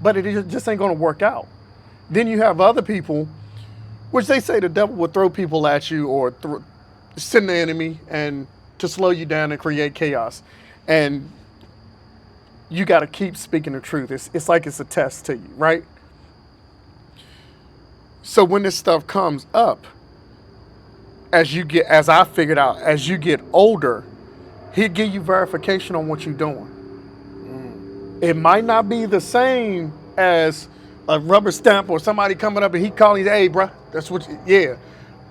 Speaker 2: but it just ain't going to work out. Then you have other people, which they say the devil will throw people at you or send the enemy and to slow you down and create chaos. And you got to keep speaking the truth. It's like it's a test to you, right? So when this stuff comes up, as I figured out, as you get older, he'll give you verification on what you're doing. It might not be the same as a rubber stamp or somebody coming up and he calling you, hey, bruh, that's what yeah.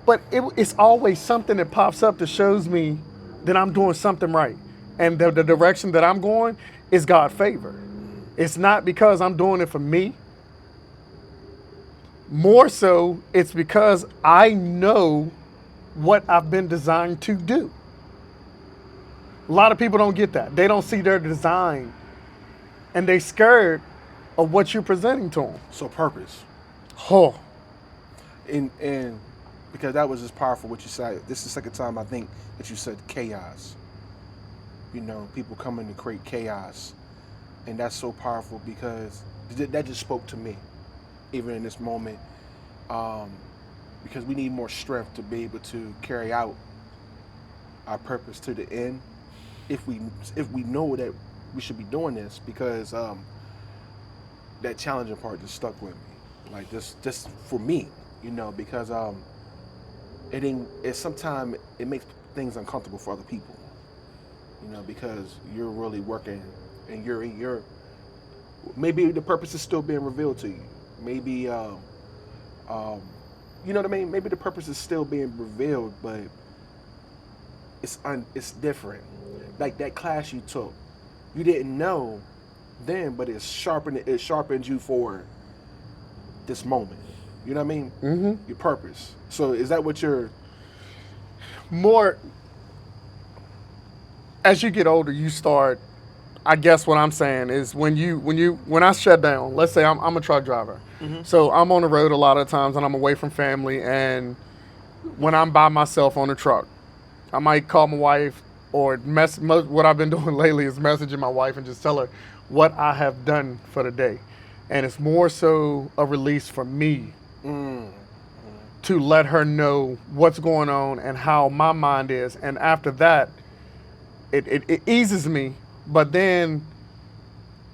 Speaker 2: But it's always something that pops up that shows me that I'm doing something right. And the direction that I'm going it's God favor. It's not because I'm doing it for me. More so, it's because I know what I've been designed to do. A lot of people don't get that. They don't see their design, and they scared of what you're presenting to them.
Speaker 1: So purpose.
Speaker 2: Oh,
Speaker 1: And because that was just powerful what you said. This is the second time I think that you said chaos. You know, people coming to create chaos. And that's so powerful because that just spoke to me, even in this moment. Because we need more strength to be able to carry out our purpose to the end. If we know that we should be doing this, because that challenging part just stuck with me. Like just for me, you know, because sometimes it makes things uncomfortable for other people. You know, because you're really working and you're in your, maybe the purpose is still being revealed to you. Maybe you know what I mean? Maybe the purpose is still being revealed, but it's different. Like that class you took, you didn't know then, but it sharpened you for this moment. You know what I mean?
Speaker 2: mm-hmm.
Speaker 1: Your purpose. So is that what you're?
Speaker 2: More as you get older, you start. I guess what I'm saying is when I shut down. Let's say I'm a truck driver, so I'm on the road a lot of times, and I'm away from family. And when I'm by myself on the truck, I might call my wife or what I've been doing lately is messaging my wife and just tell her what I have done for the day. And it's more so a release for me to let her know what's going on and how my mind is. And after that, it eases me, but then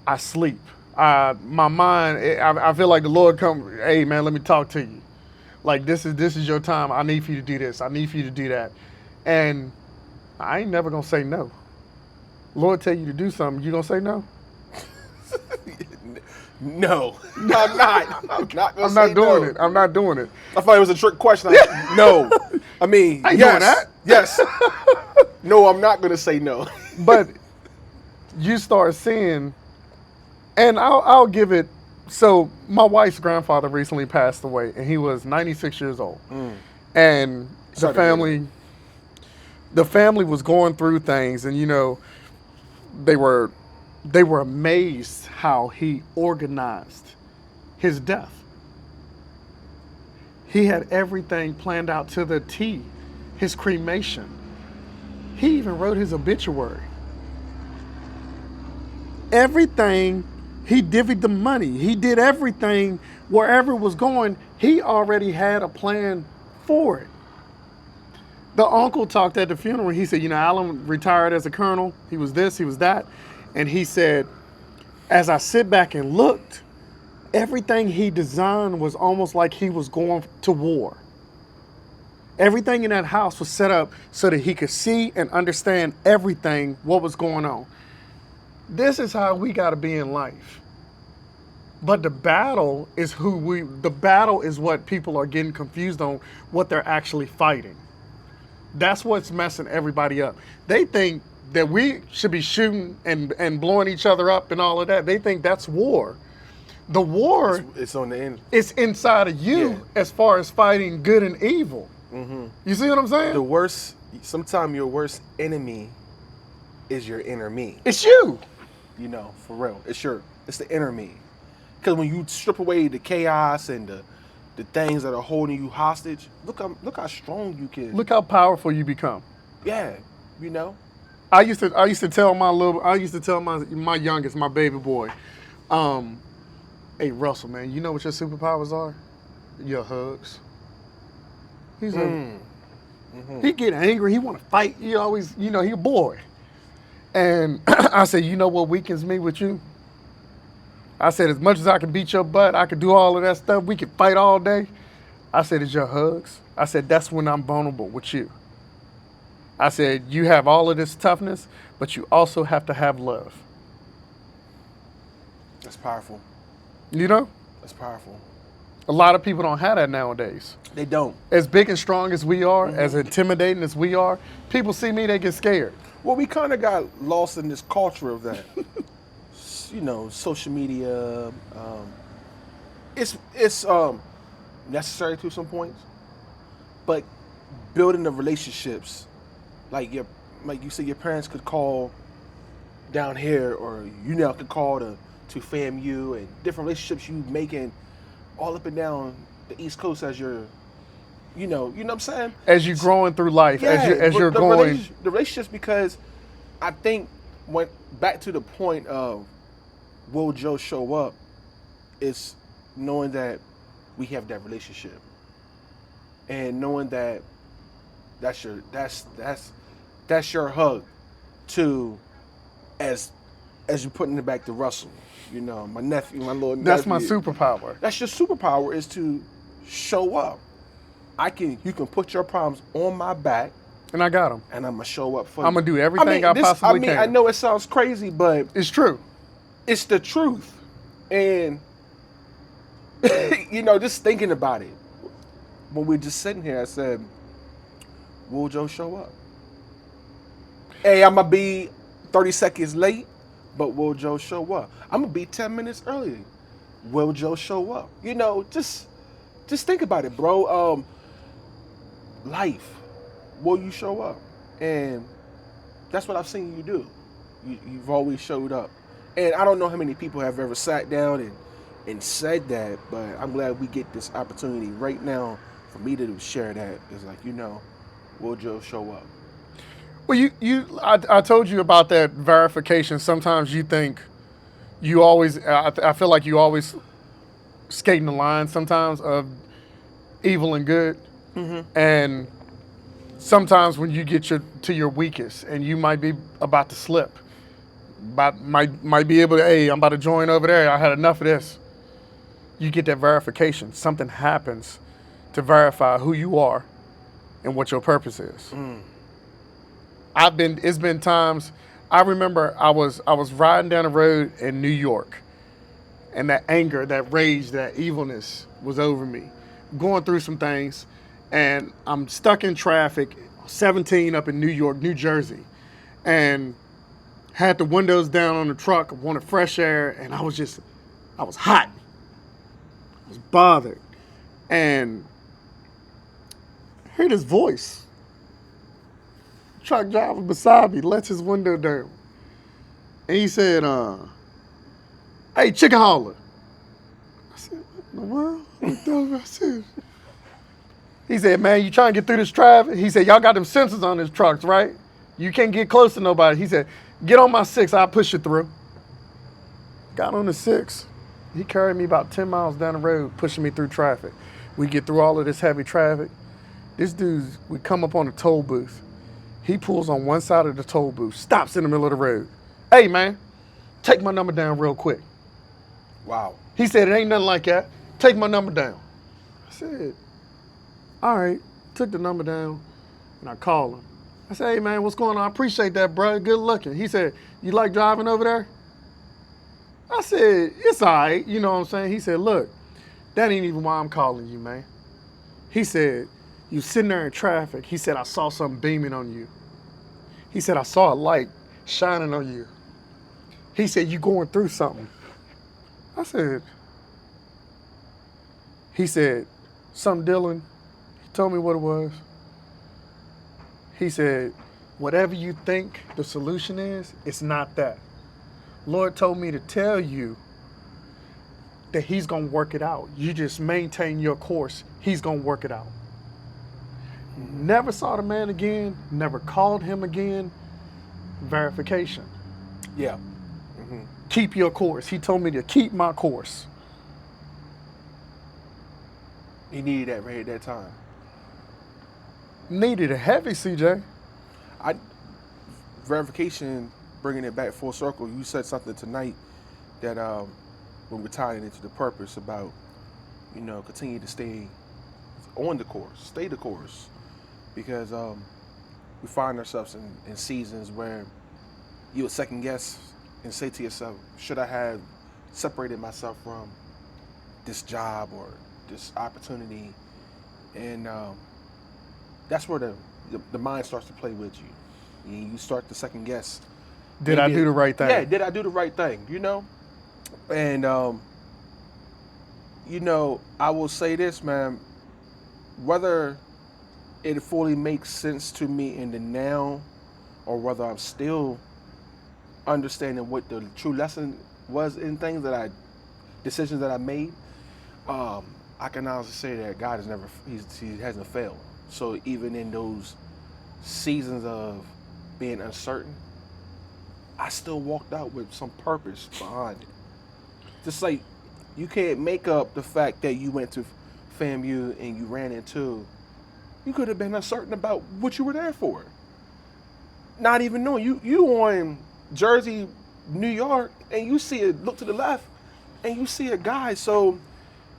Speaker 2: I sleep. My mind, I feel like the Lord come, hey man, let me talk to you. Like this is your time. I need for you to do this. I need for you to do that. And I ain't never gonna say no. Lord tell you to do something, you gonna say no?
Speaker 1: No, I'm not. I'm not gonna
Speaker 2: I'm
Speaker 1: say
Speaker 2: not doing
Speaker 1: no.
Speaker 2: it. I'm not doing it.
Speaker 1: I thought it was a trick question. No. I mean,
Speaker 2: I ain't
Speaker 1: yes.
Speaker 2: doing that.
Speaker 1: Yes. No, I'm not gonna say no.
Speaker 2: But you start seeing, and I'll give it. So my wife's grandfather recently passed away, and he was 96 years old. And
Speaker 1: Sorry to hear
Speaker 2: the family was going through things, and you know, they were amazed how he organized his death. He had everything planned out to the T, his cremation. He even wrote his obituary. Everything, he divvied the money. He did everything wherever it was going. He already had a plan for it. The uncle talked at the funeral. He said, you know, Alan retired as a colonel. He was this, he was that. And he said, as I sit back and looked, everything he designed was almost like he was going to war. Everything in that house was set up so that he could see and understand everything, what was going on. This is how we got to be in life. But the battle is what people are getting confused on, what they're actually fighting. That's what's messing everybody up. They think that we should be shooting and blowing each other up and all of that. They think that's war. The war,
Speaker 1: it's on the end.
Speaker 2: It's inside of you as far as fighting good and evil. You see what I'm saying?
Speaker 1: Sometimes your worst enemy is your inner me.
Speaker 2: It's you.
Speaker 1: You know, for real. It's the inner me. Because when you strip away the chaos and the things that are holding you hostage, look how strong you can.
Speaker 2: Look how powerful you become.
Speaker 1: Yeah, you know.
Speaker 2: I used to tell my youngest, my baby boy, hey Russell, man, you know what your superpowers are? Your hugs. He's he get angry, he want to fight. He always, you know, he a boy. And I said, you know what weakens me with you? I said, as much as I can beat your butt, I can do all of that stuff, we can fight all day. I said, it's your hugs. I said, that's when I'm vulnerable with you. I said, you have all of this toughness, but you also have to have love.
Speaker 1: That's powerful.
Speaker 2: You know?
Speaker 1: That's powerful.
Speaker 2: A lot of people don't have that nowadays.
Speaker 1: They don't.
Speaker 2: As big and strong as we are, as intimidating as we are, people see me, they get scared.
Speaker 1: Well, we kind of got lost in this culture of that. social media. It's necessary to some points, but building the relationships, like your like you said, your parents could call down here, or you now could call to FAMU, and different relationships you making all up and down the East Coast as you're, you know what I'm saying?
Speaker 2: As you're growing through life, as
Speaker 1: But
Speaker 2: you're going.
Speaker 1: the relationships, because I think when back to the point of will Joe show up, is knowing that we have that relationship, and knowing that that's your hug to as you're putting it back to Russell, my nephew, my little nephew.
Speaker 2: That's my superpower.
Speaker 1: That's your superpower, is to show up. You can put your problems on my back,
Speaker 2: And I got them.
Speaker 1: and I'm gonna show up for you.
Speaker 2: I'm going to do everything I possibly can.
Speaker 1: I know it sounds crazy, but
Speaker 2: It's true.
Speaker 1: it's the truth. And just thinking about it, when we're just sitting here, I said, will Joe show up? Hey, I'm gonna be 30 seconds late, but will Joe show up? I'm gonna be 10 minutes early. Will Joe show up? Just think about it, bro. Life, will you show up? And that's what I've seen you do. You've always showed up. And I don't know how many people have ever sat down and said that, but I'm glad we get this opportunity right now for me to share that. It's like, will Joe show up?
Speaker 2: Well, I told you about that verification. Sometimes you think you always, I feel like you always skating the line sometimes of evil and good. Mm-hmm. And sometimes when you get to your weakest and you might be about to slip, might be able to, hey, I'm about to join over there. I had enough of this. You get that verification. Something happens to verify who you are and what your purpose is. It's been times, I remember I was riding down the road in New York, and that anger, that rage, that evilness was over me, going through some things, and I'm stuck in traffic, 17 up in New York, New Jersey, and had the windows down on the truck, wanted fresh air, and I was hot. I was bothered. And I heard his voice. Truck driver beside me lets his window down. And he said, hey, chicken hauler. I said, what in the world? I said, he said, man, you trying to get through this traffic? He said, y'all got them sensors on these trucks, right? You can't get close to nobody. He said, get on my 6, I'll push you through. Got on the 6. He carried me about 10 miles down the road, pushing me through traffic. We get through all of this heavy traffic. We come up on a toll booth. He pulls on one side of the toll booth, stops in the middle of the road. Hey, man, take my number down real quick.
Speaker 1: Wow.
Speaker 2: He said, it ain't nothing like that. Take my number down. I said, all right. Took the number down, and I called him. I said, hey, man, what's going on? I appreciate that, bro. Good looking. He said, you like driving over there? I said, it's all right. You know what I'm saying? He said, look, that ain't even why I'm calling you, man. He said, you sitting there in traffic. He said, I saw something beaming on you. He said, I saw a light shining on you. He said, you going through something. I said, he said, something, Dylan. He told me what it was. He said, whatever you think the solution is, it's not that. Lord told me to tell you that he's going to work it out. You just maintain your course. He's going to work it out. Never saw the man again. Never called him again. Verification.
Speaker 1: Yeah.
Speaker 2: Keep your course. He told me to keep my course.
Speaker 1: He needed that right at that time.
Speaker 2: Needed a heavy, CJ.
Speaker 1: Verification, bringing it back full circle, you said something tonight that when we're tying it into the purpose about, continue to stay on the course, stay the course. Because we find ourselves in seasons where you would second guess and say to yourself, should I have separated myself from this job or this opportunity? And that's where the mind starts to play with you. You start to second guess.
Speaker 2: Did I do the right thing?
Speaker 1: Yeah, did I do the right thing? And I will say this, man. Whether it fully makes sense to me in the now, or whether I'm still understanding what the true lesson was in things that I decisions that I made, I can honestly say that God has never he hasn't failed. So even in those seasons of being uncertain, I still walked out with some purpose behind it. Just like you can't make up the fact that you went to FAMU and you ran into. You could have been uncertain about what you were there for. Not even knowing you on Jersey, New York, and you see it. Look to the left, and you see a guy. So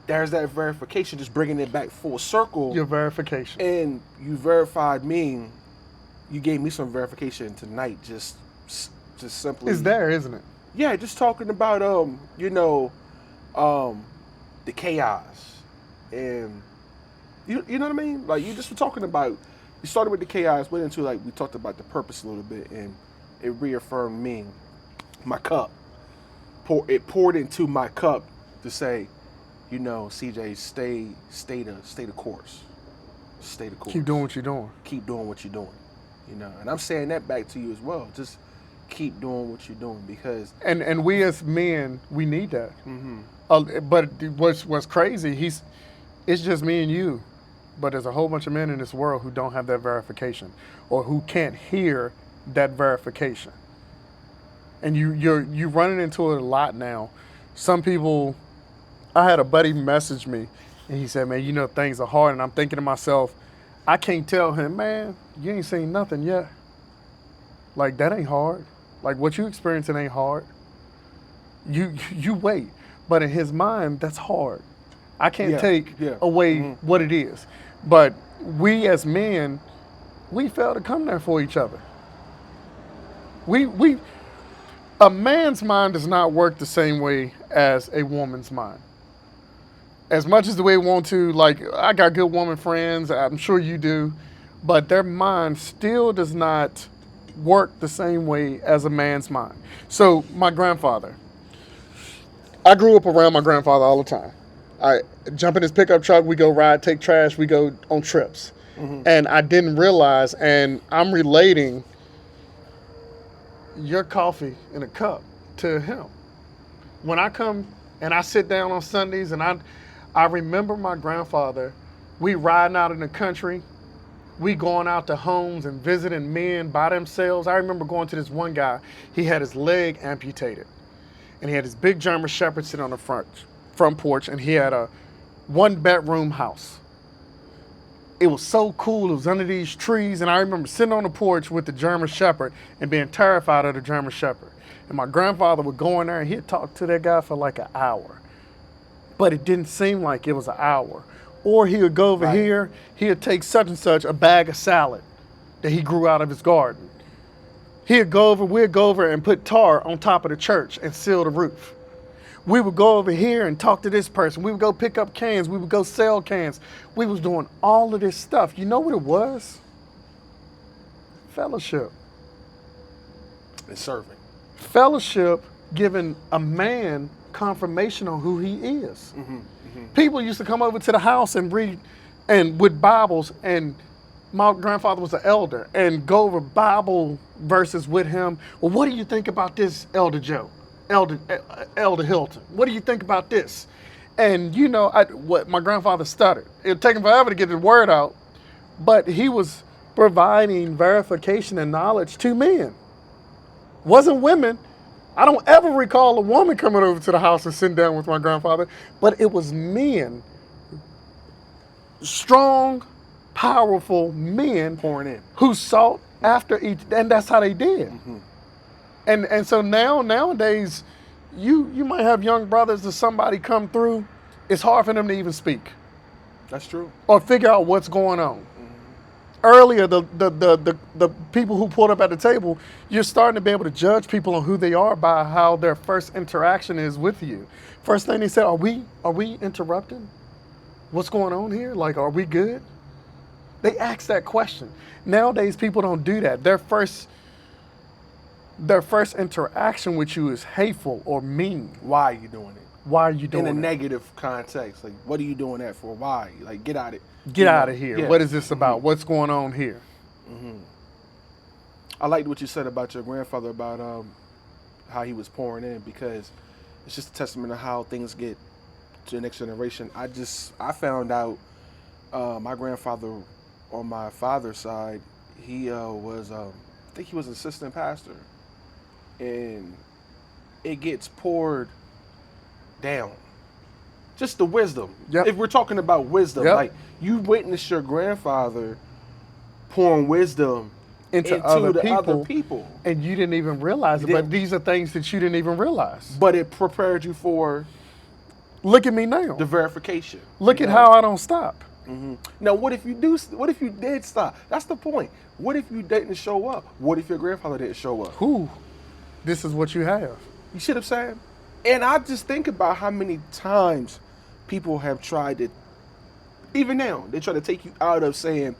Speaker 1: there's that verification, just bringing it back full circle.
Speaker 2: Your verification.
Speaker 1: And you verified me. You gave me some verification tonight. Just simply.
Speaker 2: It's there, isn't it?
Speaker 1: Yeah, just talking about the chaos, and you know what I mean. Like you just were talking about. You started with the chaos, went into like we talked about the purpose a little bit, and it reaffirmed me. My cup, it poured into my cup to say, CJ, stay the course, stay the course.
Speaker 2: Keep doing what you're doing.
Speaker 1: Keep doing what you're doing. And I'm saying that back to you as well. Just keep doing what you're doing because
Speaker 2: and we as men, we need that.
Speaker 1: Mm-hmm.
Speaker 2: But what's crazy? It's just me and you, but there's a whole bunch of men in this world who don't have that verification or who can't hear that verification. And you're running into it a lot now. Some people, I had a buddy message me, and he said, "Man, things are hard." And I'm thinking to myself, I can't tell him, "Man, you ain't seen nothing yet. Like that ain't hard. Like what you experiencing ain't hard. You wait." But in his mind, that's hard. I can't take away what it is. But we as men, we fail to come there for each other. A man's mind does not work the same way as a woman's mind. As much as we want to, like, I got good woman friends, I'm sure you do, but their mind still does not work the same way as a man's mind. So my grandfather, I grew up around my grandfather all the time. I jump in his pickup truck, we go ride, take trash, we go on trips. Mm-hmm. And I didn't realize, and I'm relating your coffee in a cup to him. When I come and I sit down on Sundays and I remember my grandfather, we riding out in the country, we going out to homes and visiting men by themselves. I remember going to this one guy, he had his leg amputated. And he had his big German Shepherd sitting on the front porch, and he had a 1-bedroom house. It was so cool. It was under these trees, and I remember sitting on the porch with the German Shepherd and being terrified of the German Shepherd. And my grandfather would go in there, and he'd talk to that guy for like an hour. But it didn't seem like it was an hour. Or he would go over here, he'd take such and such a bag of salad that he grew out of his garden. We'd go over and put tar on top of the church and seal the roof. We would go over here and talk to this person. We would go pick up cans. We would go sell cans. We was doing all of this stuff. You know what it was? Fellowship.
Speaker 1: And serving.
Speaker 2: Fellowship giving a man confirmation on who he is. Mm-hmm, mm-hmm. People used to come over to the house and read and with Bibles, and my grandfather was an elder, and go over Bible verses with him. Well, what do you think about this, Elder Joe? Elder Hylton? What do you think about this? And what my grandfather stuttered. It would take him forever to get the word out, but he was providing verification and knowledge to men. Wasn't women. I don't ever recall a woman coming over to the house and sitting down with my grandfather, but it was men, strong, powerful men
Speaker 1: pouring in,
Speaker 2: who sought after each, and that's how they did. Mm-hmm. And so nowadays, you might have young brothers or somebody come through, it's hard for them to even speak.
Speaker 1: That's true.
Speaker 2: Or figure out what's going on. Mm-hmm. Earlier, the people who pulled up at the table, you're starting to be able to judge people on who they are by how their first interaction is with you. First thing they said, are we interrupting? What's going on here? Like, are we good? They ask that question. Nowadays, people don't do that. Their first their first interaction with you is hateful or mean.
Speaker 1: Why are you doing it?
Speaker 2: Why are you doing
Speaker 1: In a
Speaker 2: it?
Speaker 1: negative context, like, what are you doing that for? Why? Like, get out of it.
Speaker 2: Get out of here.
Speaker 1: Yeah.
Speaker 2: What is this about? What's going on here?
Speaker 1: I liked what you said about your grandfather about how he was pouring in, because it's just a testament of how things get to the next generation. I found out my grandfather on my father's side, he was I think he was assistant pastor, and it gets poured down. Just the wisdom.
Speaker 2: Yep.
Speaker 1: If we're talking about wisdom,
Speaker 2: Yep.
Speaker 1: like, you witnessed your grandfather pouring wisdom
Speaker 2: Into
Speaker 1: the
Speaker 2: other people.
Speaker 1: people.
Speaker 2: And you didn't even realize it, but
Speaker 1: didn't.
Speaker 2: these are things that you didn't even realize.
Speaker 1: But it prepared you for
Speaker 2: Look at me now.
Speaker 1: the verification.
Speaker 2: Look
Speaker 1: you
Speaker 2: at
Speaker 1: know?
Speaker 2: how I don't stop.
Speaker 1: Now, what if you do? What if you did stop? That's the point. What if you didn't show up? What if your grandfather didn't show up?
Speaker 2: Who? This is what you have.
Speaker 1: You see what I'm saying? And I just think about how many times people have tried to, even now, they try to take you out of saying,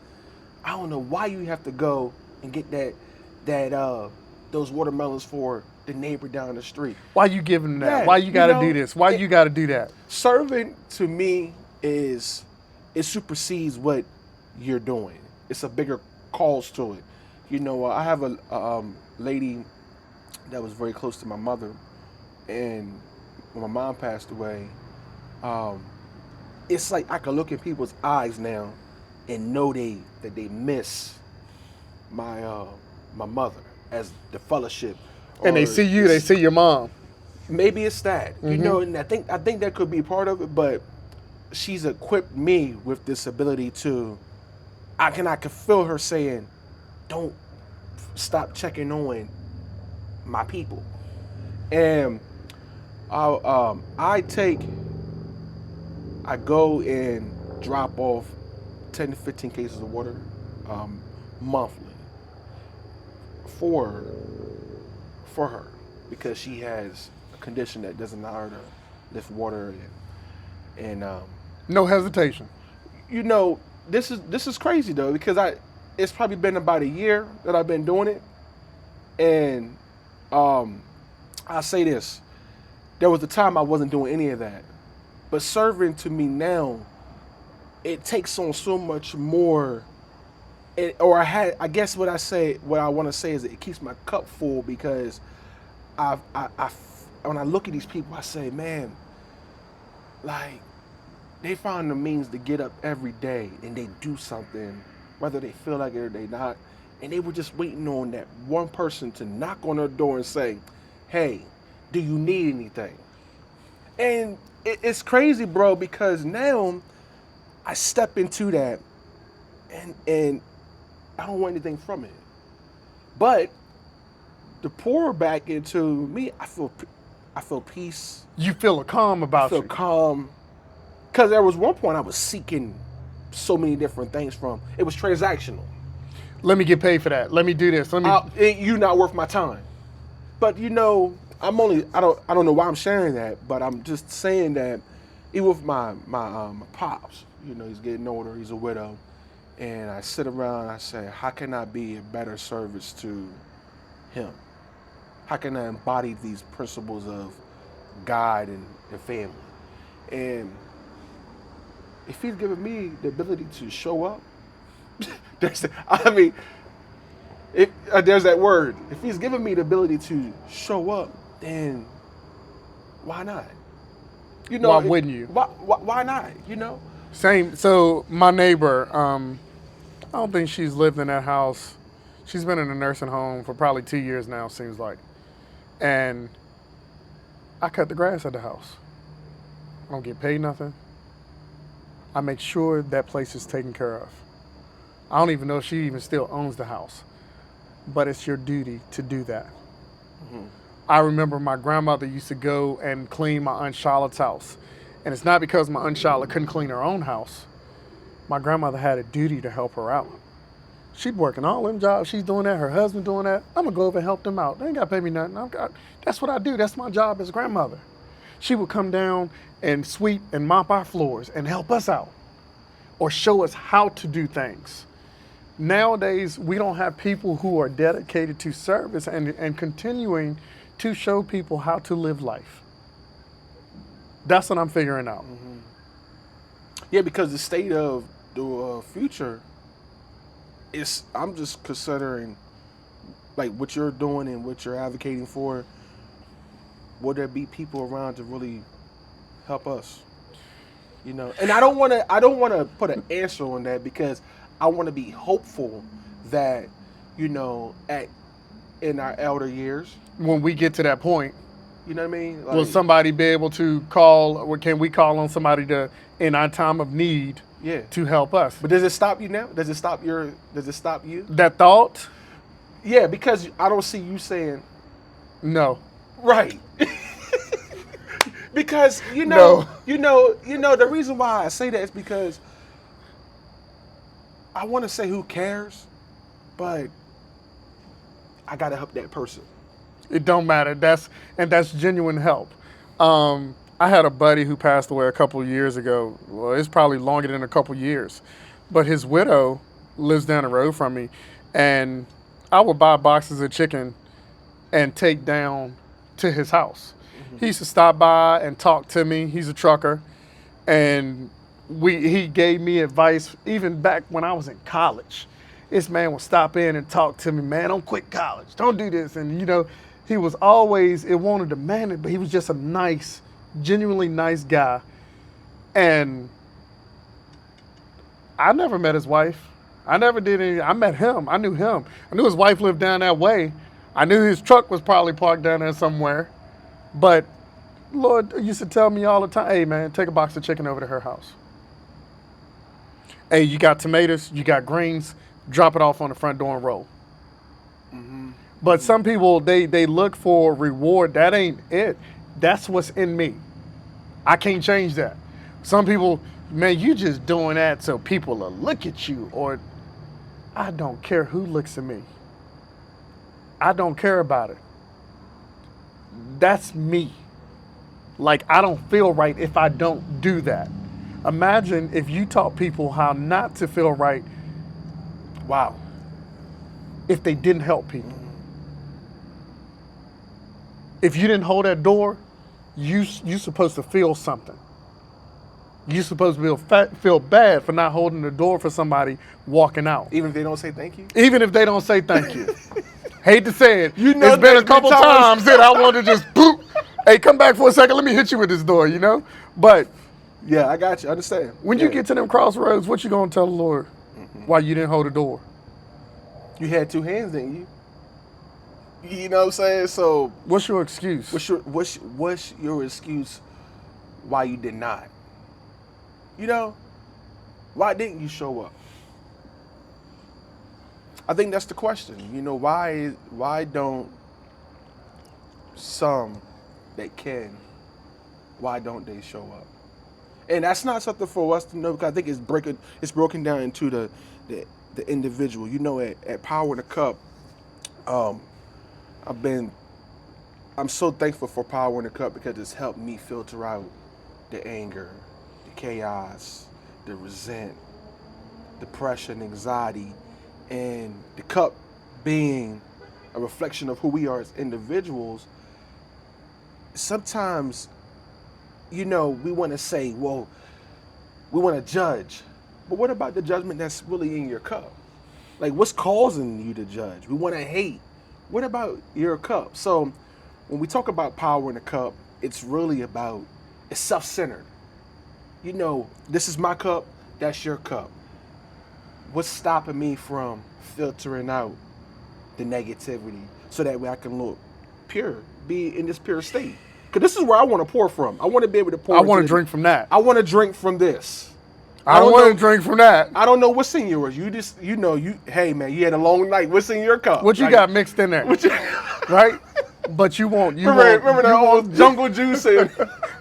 Speaker 1: I don't know why you have to go and get those watermelons for the neighbor down the street.
Speaker 2: Why you giving that?
Speaker 1: Yeah,
Speaker 2: Why you got to
Speaker 1: you know,
Speaker 2: do this? Why you got to do that?
Speaker 1: Serving, to me, it supersedes what you're doing. It's a bigger cause to it. You know, I have a lady that was very close to my mother, and when my mom passed away, it's like I can look in people's eyes now and know that they miss my my mother as the fellowship.
Speaker 2: And they
Speaker 1: or
Speaker 2: see you, they see your mom.
Speaker 1: maybe it's that, you know, and I think that could be part of it, but she's equipped me with this ability to, I can feel her saying, don't stop checking on my people. And I go and drop off 10 to 15 cases of water monthly for her, because she has a condition that doesn't allow her to lift water, and
Speaker 2: No hesitation.
Speaker 1: you know, this is crazy though, because it's probably been about a year that I've been doing it, and I say this, there was a time I wasn't doing any of that, but serving to me now, it takes on so much more. I guess what I want to say is that it keeps my cup full, because when I look at these people, I say, man, like, they find the means to get up every day and they do something, whether they feel like it or they not, and they were just waiting on that one person to knock on their door and say, hey, do you need anything? And it's crazy, bro, because now I step into that, and I don't want anything from it. But to pour back into me, I feel peace.
Speaker 2: You feel a calm
Speaker 1: I
Speaker 2: about
Speaker 1: feel
Speaker 2: you.
Speaker 1: calm. Because there was one point I was seeking so many different things from. It was transactional.
Speaker 2: Let me get paid for that. Let me do this. Let me.
Speaker 1: You're not worth my time. But you know, I don't know why I'm sharing that, but I'm just saying that even with my pops, you know, he's getting older, he's a widow, and I sit around and I say, how can I be a better service to him? How can I embody these principles of God and family? And if he's given me the ability to show up, there's that word. If he's given me the ability to show up, then why not? You know,
Speaker 2: Why wouldn't you?
Speaker 1: Why not? You know.
Speaker 2: Same. So my neighbor, I don't think she's lived in that house. She's been in a nursing home for probably 2 years now, seems like. And I cut the grass at the house. I don't get paid nothing. I make sure that place is taken care of. I don't even know if she even still owns the house, but it's your duty to do that. Mm-hmm. I remember my grandmother used to go and clean my Aunt Charlotte's house. And it's not because my Aunt Charlotte couldn't clean her own house. My grandmother had a duty to help her out. She'd working all them jobs. She's doing that. Her husband doing that. I'm going to go over and help them out. They ain't got to pay me nothing. That's what I do. That's my job as grandmother. She would come down and sweep and mop our floors and help us out or show us how to do things. Nowadays, we don't have people who are dedicated to service and continuing to show people how to live life. That's what I'm figuring out.
Speaker 1: Yeah, because the state of the future is, I'm just considering like what you're doing and what you're advocating for. Will there be people around to really help us? And I don't want to put an answer on that because I want to be hopeful that at in our elder years,
Speaker 2: When we get to that point,
Speaker 1: you know what I mean?
Speaker 2: will somebody be able to call, or can we call on somebody to, in our time of need,
Speaker 1: Yeah.
Speaker 2: to help us?
Speaker 1: But does it stop you now? Does it stop you?
Speaker 2: That thought?
Speaker 1: Yeah, because I don't see you saying
Speaker 2: No.
Speaker 1: right. Because
Speaker 2: No.
Speaker 1: the reason why I say that is because I want to say who cares, but I gotta help that person.
Speaker 2: It don't matter. That's genuine help. I had a buddy who passed away a couple of years ago. Well, it's probably longer than a couple of years, but his widow lives down the road from me, and I would buy boxes of chicken and take down to his house. He used to stop by and talk to me. He's a trucker, and he gave me advice even back when I was in college. This man would stop in and talk to me, man, don't quit college. Don't do this. And, he was always, it wanted to demand it, but he was just a nice, genuinely nice guy. And I never met his wife. I never did any, I met him. I knew him. I knew his wife lived down that way. I knew his truck was probably parked down there somewhere. But Lord used to tell me all the time, hey, man, take a box of chicken over to her house. Hey, you got tomatoes, you got greens, drop it off on the front door and roll. But some people, they look for reward. That ain't it. That's what's in me. I can't change that. Some people, man, you just doing that so people will look at you. Or I don't care who looks at me. I don't care about it. That's me. Like, I don't feel right if I don't do that. Imagine if you taught people how not to feel right. Wow. If they didn't help people. If you didn't hold that door, you supposed to feel something. You're supposed to feel bad for not holding the door for somebody walking out.
Speaker 1: Even if they don't say thank you?
Speaker 2: Even if they don't say thank you. Hate to say it.
Speaker 1: You know
Speaker 2: It's been a
Speaker 1: there's
Speaker 2: couple
Speaker 1: been times-
Speaker 2: times that I want to just boop. Hey, come back for a second. Let me hit you with this door, But
Speaker 1: Yeah, I got you. I understand.
Speaker 2: when you get to them crossroads, what you going to tell the Lord? Why you didn't hold the door?
Speaker 1: You had two hands, didn't you? You know what I'm saying? So
Speaker 2: What's your excuse?
Speaker 1: what's your excuse why you did not? Why didn't you show up? I think that's the question. Why don't some that can, why don't they show up? And that's not something for us to know, because I think it's broken down into the individual. At Power in the Cup, I'm so thankful for Power in the Cup because it's helped me filter out the anger, the chaos, the resent, depression, anxiety, and the cup being a reflection of who we are as individuals. Sometimes, we want to say, well, we want to judge, but what about the judgment that's really in your cup? Like, what's causing you to judge? We want to hate. What about your cup? So when we talk about power in the cup, it's really about, it's self-centered. This is my cup, that's your cup. What's stopping me from filtering out the negativity so that way I can look pure, be in this pure state? Because this is where I want to pour from. I want to be able to pour.
Speaker 2: I want to drink from that.
Speaker 1: I want to drink from this.
Speaker 2: I don't want to drink from that.
Speaker 1: I don't know what's in yours. You just, hey man, you had a long night. What's in your cup?
Speaker 2: What you got mixed in there, right? But you won't.
Speaker 1: Remember that old jungle juice and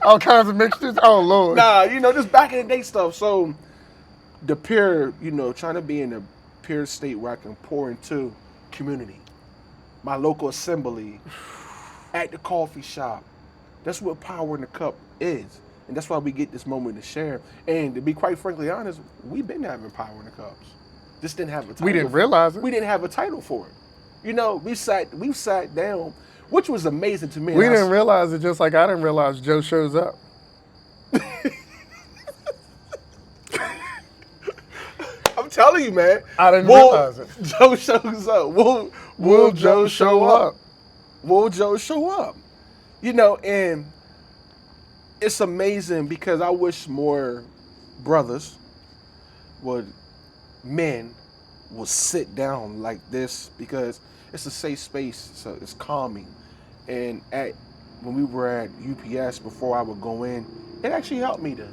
Speaker 2: all kinds of mixtures. Oh Lord.
Speaker 1: Nah, just back in the day stuff. So the pure, trying to be in a pure state where I can pour into community, my local assembly, at the coffee shop. That's what Power in the Cup is. And that's why we get this moment to share. And to be quite frankly honest, we've been having Power in the Cups. This didn't have a title.
Speaker 2: We didn't realize it.
Speaker 1: We didn't have a title for it. You know, we sat down, which was amazing to me.
Speaker 2: We didn't realize it, just like I didn't realize Joe shows up.
Speaker 1: I'm telling you, man.
Speaker 2: I didn't realize it.
Speaker 1: Joe shows up. Will Joe show up? Will Joe show up? You know, and it's amazing because I wish more brothers men would sit down like this because it's a safe space, so it's calming. And when we were at UPS before I would go in, it actually helped me to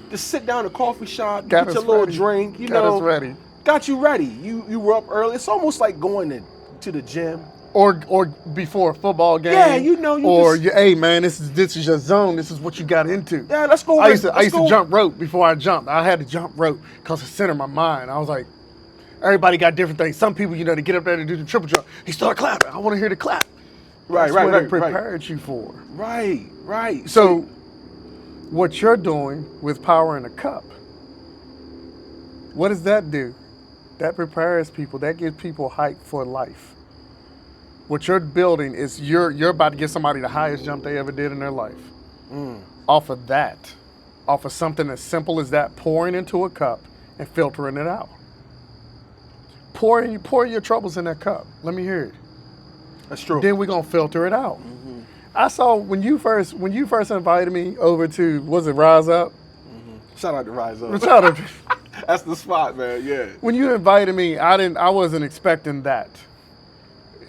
Speaker 1: just sit down at a coffee shop, get your little drink,
Speaker 2: got us ready.
Speaker 1: Got you ready. You were up early. It's almost like going to the gym.
Speaker 2: Or before a football game.
Speaker 1: Yeah, you know.
Speaker 2: Hey man, this is your zone. This is what you got into.
Speaker 1: Yeah, let's go.
Speaker 2: I used to jump rope before I jumped. I had to jump rope because it centered my mind. I was like, everybody got different things. Some people, they get up there to do the triple jump. He started clapping. I want to hear the clap. That's what it prepared you for.
Speaker 1: Right.
Speaker 2: So, what you're doing with Power in a Cup, what does that do? That prepares people. That gives people hype for life. What you're building is you're about to give somebody the highest jump they ever did in their life. Off of that. Off of something as simple as that, pouring into a cup and filtering it out. Pour your troubles in that cup. Let me hear it.
Speaker 1: That's true.
Speaker 2: Then we're gonna filter it out. Mm-hmm. I saw when you first invited me over to, was it Rise Up?
Speaker 1: Mm-hmm. Shout out to Rise Up.
Speaker 2: Shout out.
Speaker 1: That's the spot, man. Yeah.
Speaker 2: When you invited me, I wasn't expecting that.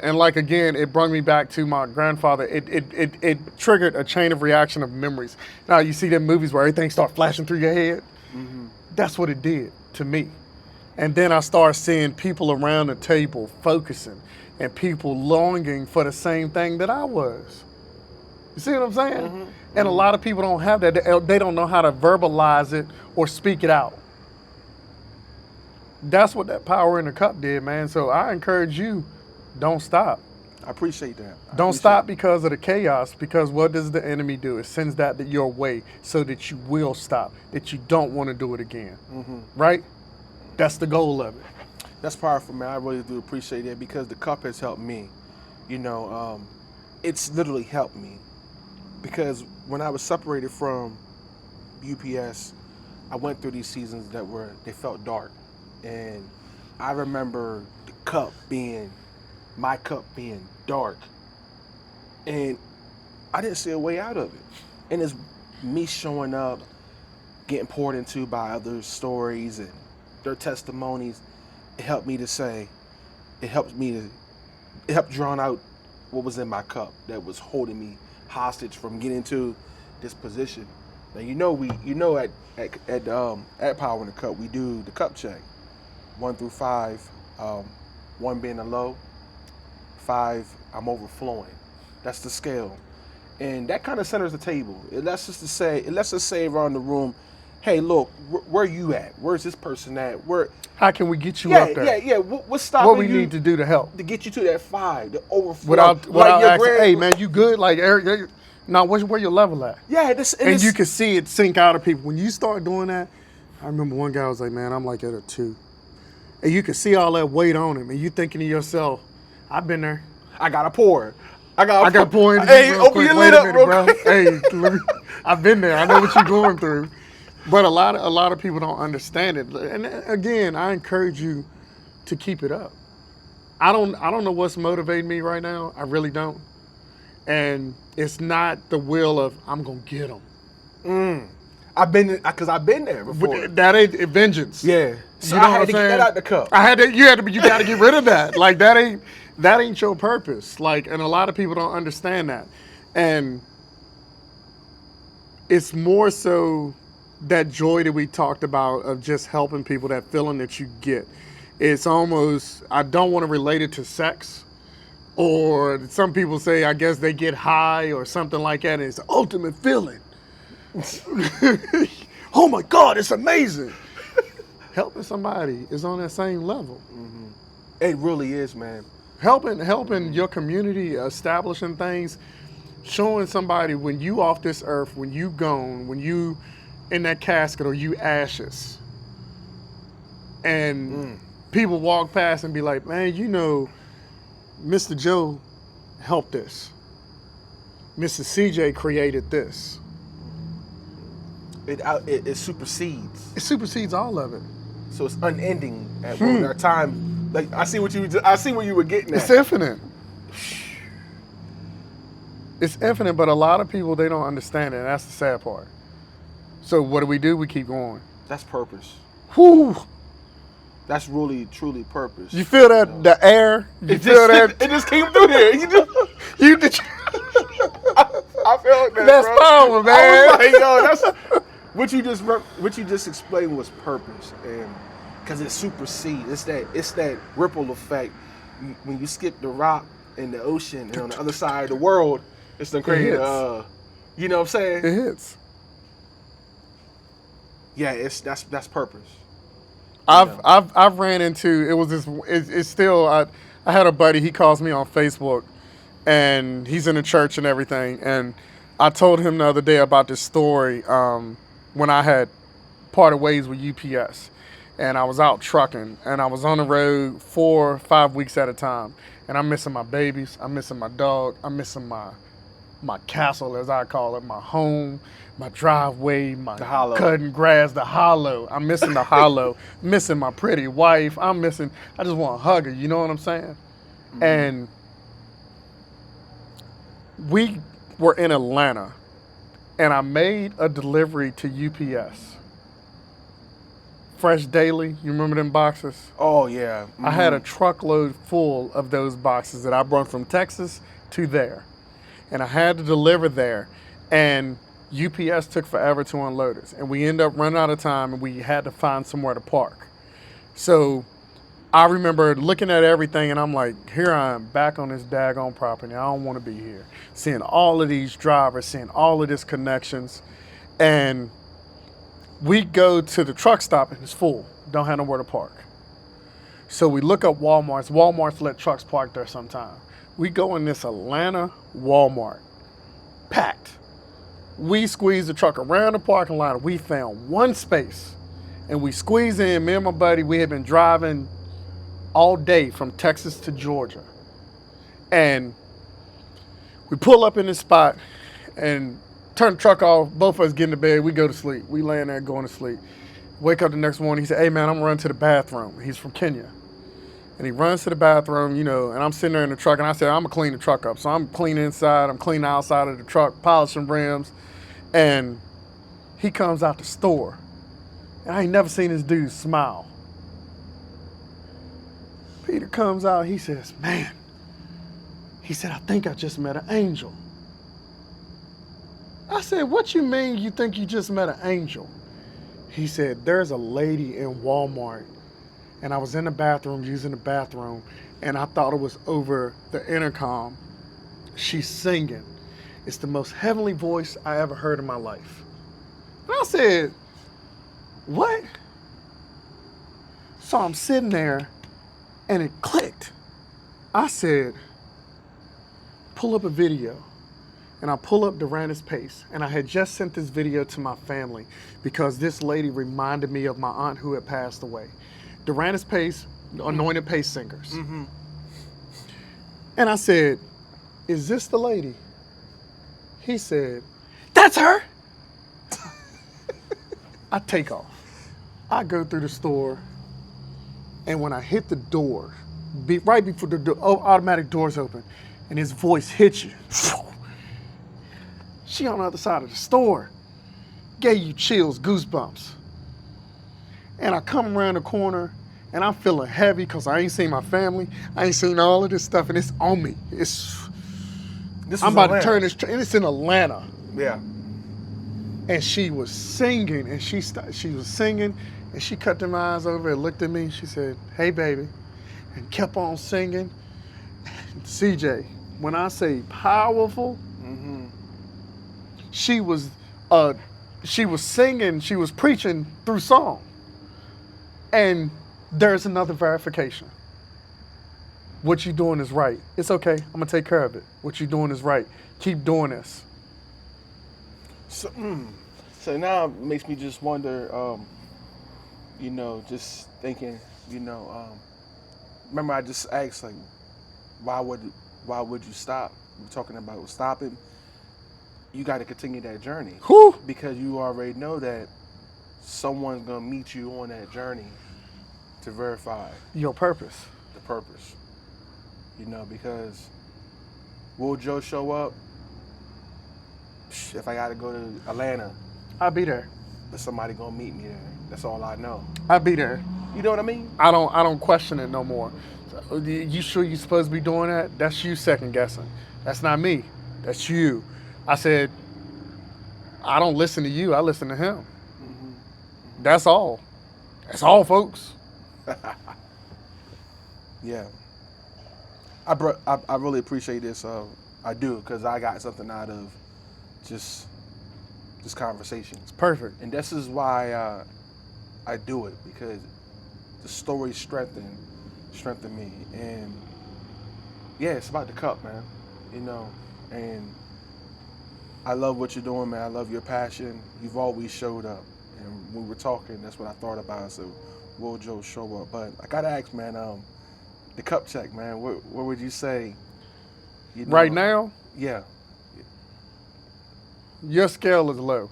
Speaker 2: And like again, it brought me back to my grandfather. It triggered a chain of reaction of memories. Now you see them movies where everything starts flashing through your head. Mm-hmm. That's what it did to me. And then I started seeing people around the table focusing and people longing for the same thing that I was. You see what I'm saying? Mm-hmm. And a lot of people don't have that. They don't know how to verbalize it or speak it out. That's what that Power in the Cup did, man. So I encourage you, don't stop.
Speaker 1: I appreciate that.
Speaker 2: Don't stop because of the chaos, because what does the enemy do? It sends that your way so that you will stop, that you don't want to do it again. Mm-hmm. Right? That's the goal of it.
Speaker 1: That's powerful, man. I really do appreciate it because the cup has helped me. It's literally helped me because when I was separated from UPS, I went through these seasons they felt dark. And I remember my cup being dark. And I didn't see a way out of it. And it's me showing up, getting poured into by others' stories and their testimonies. It helped drown out what was in my cup that was holding me hostage from getting to this position. Now at Power in the Cup we do the cup check, 1 through 5, 1 being the low, 5 I'm overflowing. That's the scale, and that kind of centers the table. It lets us say around the room, hey, look, where you at? Where's this person at?
Speaker 2: How can we get you up there?
Speaker 1: Yeah. What's stopping
Speaker 2: what we
Speaker 1: you
Speaker 2: need to do to help
Speaker 1: to get you to that 5, the overflow?
Speaker 2: Without asking, hey man, you good? Like Eric, now where your level at?
Speaker 1: Yeah,
Speaker 2: and you can see it sink out of people when you start doing that. I remember one guy was like, man, I'm like at a 2, and you can see all that weight on him, and you thinking to yourself, I've been there.
Speaker 1: I gotta pour. I gotta
Speaker 2: pour in.
Speaker 1: Hey, open your lid up, bro.
Speaker 2: Hey, I've been there. I know what you're going through. But a lot of people don't understand it. And again, I encourage you to keep it up. I don't know what's motivating me right now. I really don't. And it's not the will of I'm gonna get them.
Speaker 1: I've been there before.
Speaker 2: That ain't vengeance.
Speaker 1: Yeah. So
Speaker 2: you know
Speaker 1: I had to get that out the cup.
Speaker 2: You got to get rid of that. Like that ain't your purpose. Like, and a lot of people don't understand that. And it's more so that joy that we talked about of just helping people, that feeling that you get. It's almost, I don't want to relate it to sex, or some people say, I guess they get high or something like that. And it's the ultimate feeling. Oh my God, it's amazing. Helping somebody is on that same level.
Speaker 1: Mm-hmm. It really is, man.
Speaker 2: Helping your community, establishing things, showing somebody when you off this earth, when you gone, when you in that casket or you ashes, and people walk past and be like, man, you know, Mr. Joe helped this. Mr. CJ created this.
Speaker 1: It supersedes.
Speaker 2: It supersedes all of it.
Speaker 1: So it's unending at our time. Like I see what you were getting at.
Speaker 2: It's infinite. It's infinite, but a lot of people, they don't understand it, and that's the sad part. So what do? We keep going.
Speaker 1: That's purpose.
Speaker 2: Whew.
Speaker 1: That's really, truly purpose.
Speaker 2: You feel that, the air? You feel that?
Speaker 1: It just came through here.
Speaker 2: You did.
Speaker 1: I felt that,
Speaker 2: That's
Speaker 1: bro.
Speaker 2: power, man.
Speaker 1: I was like, yo, that's what you just explained was purpose, and because it supersedes. It's that ripple effect. When you skip the rock in the ocean and on the other side of the world, it's the crazy. You know what I'm saying?
Speaker 2: It hits.
Speaker 1: Yeah, that's purpose.
Speaker 2: I've ran into, it was this, it's still, I had a buddy, he calls me on Facebook, and he's in the church and everything, and I told him the other day about this story when I had parted ways with UPS, and I was out trucking, and I was on the road 4 or 5 weeks at a time, and I'm missing my babies, I'm missing my dog, I'm missing my castle, as I call it, my home, my driveway, my cutting grass, the hollow. I'm missing the hollow, missing my pretty wife. I just want to hug her, you know what I'm saying? Mm-hmm. And we were in Atlanta, and I made a delivery to UPS. Fresh Daily, you remember them boxes?
Speaker 1: Oh, yeah. Mm-hmm.
Speaker 2: I had a truckload full of those boxes that I brought from Texas to there. And I had to deliver there. And UPS took forever to unload us. And we ended up running out of time, and we had to find somewhere to park. So I remember looking at everything, and I'm like, here I am back on this daggone property. I don't want to be here. Seeing all of these drivers, seeing all of these connections. And we go to the truck stop, and it's full. Don't have nowhere to park. So we look up Walmarts. Walmarts let trucks park there sometime. We go in this Atlanta Walmart, packed. We squeeze the truck around the parking lot, and we found one space. And we squeeze in, me and my buddy, we had been driving all day from Texas to Georgia. And we pull up in this spot and turn the truck off, both of us get into bed, we go to sleep. We laying there going to sleep. Wake up the next morning, he said, hey man, I'm running to the bathroom. He's from Kenya. And he runs to the bathroom, you know, and I'm sitting there in the truck, and I said, I'm gonna clean the truck up. So I'm cleaning inside, I'm cleaning outside of the truck, polishing rims. And he comes out the store, and I ain't never seen this dude smile. Peter comes out, he says, man, he said, I think I just met an angel. I said, what you mean you think you just met an angel? He said, there's a lady in Walmart, and I was in the bathroom, using the bathroom, and I thought it was over the intercom. She's singing. It's the most heavenly voice I ever heard in my life. And I said, what? So I'm sitting there, and it clicked. I said, pull up a video. And I pull up Durandus Pace, and I had just sent this video to my family because this lady reminded me of my aunt who had passed away. Durandus Pace, Anointed Pace Singers. Mm-hmm. And I said, is this the lady? He said, that's her. I take off. I go through the store, and when I hit the door, right before the automatic doors open, and his voice hits you. She on the other side of the store. Gave you chills, goosebumps. And I come around the corner, and I'm feeling heavy because I ain't seen my family. I ain't seen all of this stuff, and it's on me. I'm about to turn this, and it's in Atlanta.
Speaker 1: Yeah.
Speaker 2: And she was singing, and she was singing, and she cut them eyes over and looked at me. She said, hey, baby, and kept on singing. CJ, when I say powerful, mm-hmm. She was singing, she was preaching through song. And there's another verification. What you're doing is right. It's okay, I'm gonna take care of it. What you're doing is right. Keep doing this.
Speaker 1: So now it makes me just wonder, just thinking, remember I just asked like, why would why would you stop? We're talking about stopping. You got to continue that journey
Speaker 2: Whew.
Speaker 1: because you already know that someone's gonna meet you on that journey to verify
Speaker 2: Your purpose.
Speaker 1: the purpose. Because will Joe show up? If I got to go to Atlanta,
Speaker 2: I'll be there.
Speaker 1: there's somebody gonna meet me there. That's all I know.
Speaker 2: I'll be there.
Speaker 1: You know what I mean?
Speaker 2: I don't question it no more. You sure you supposed to be doing that? That's you second guessing. That's not me. That's you. I said, I don't listen to you. I listen to him. That's all. That's all, folks.
Speaker 1: Yeah. I really appreciate this. I do because I got something out of just this conversation,
Speaker 2: It's perfect.
Speaker 1: and this is why I do it because the story strengthened me, and yeah, it's about the cup, man. And I love what you're doing, man. I love your passion. You've always showed up, and when we were talking, that's what I thought about. So, will Joe show up? But I gotta ask, man. The cup check, man. What would you say?
Speaker 2: Right now,
Speaker 1: Yeah.
Speaker 2: your scale is low.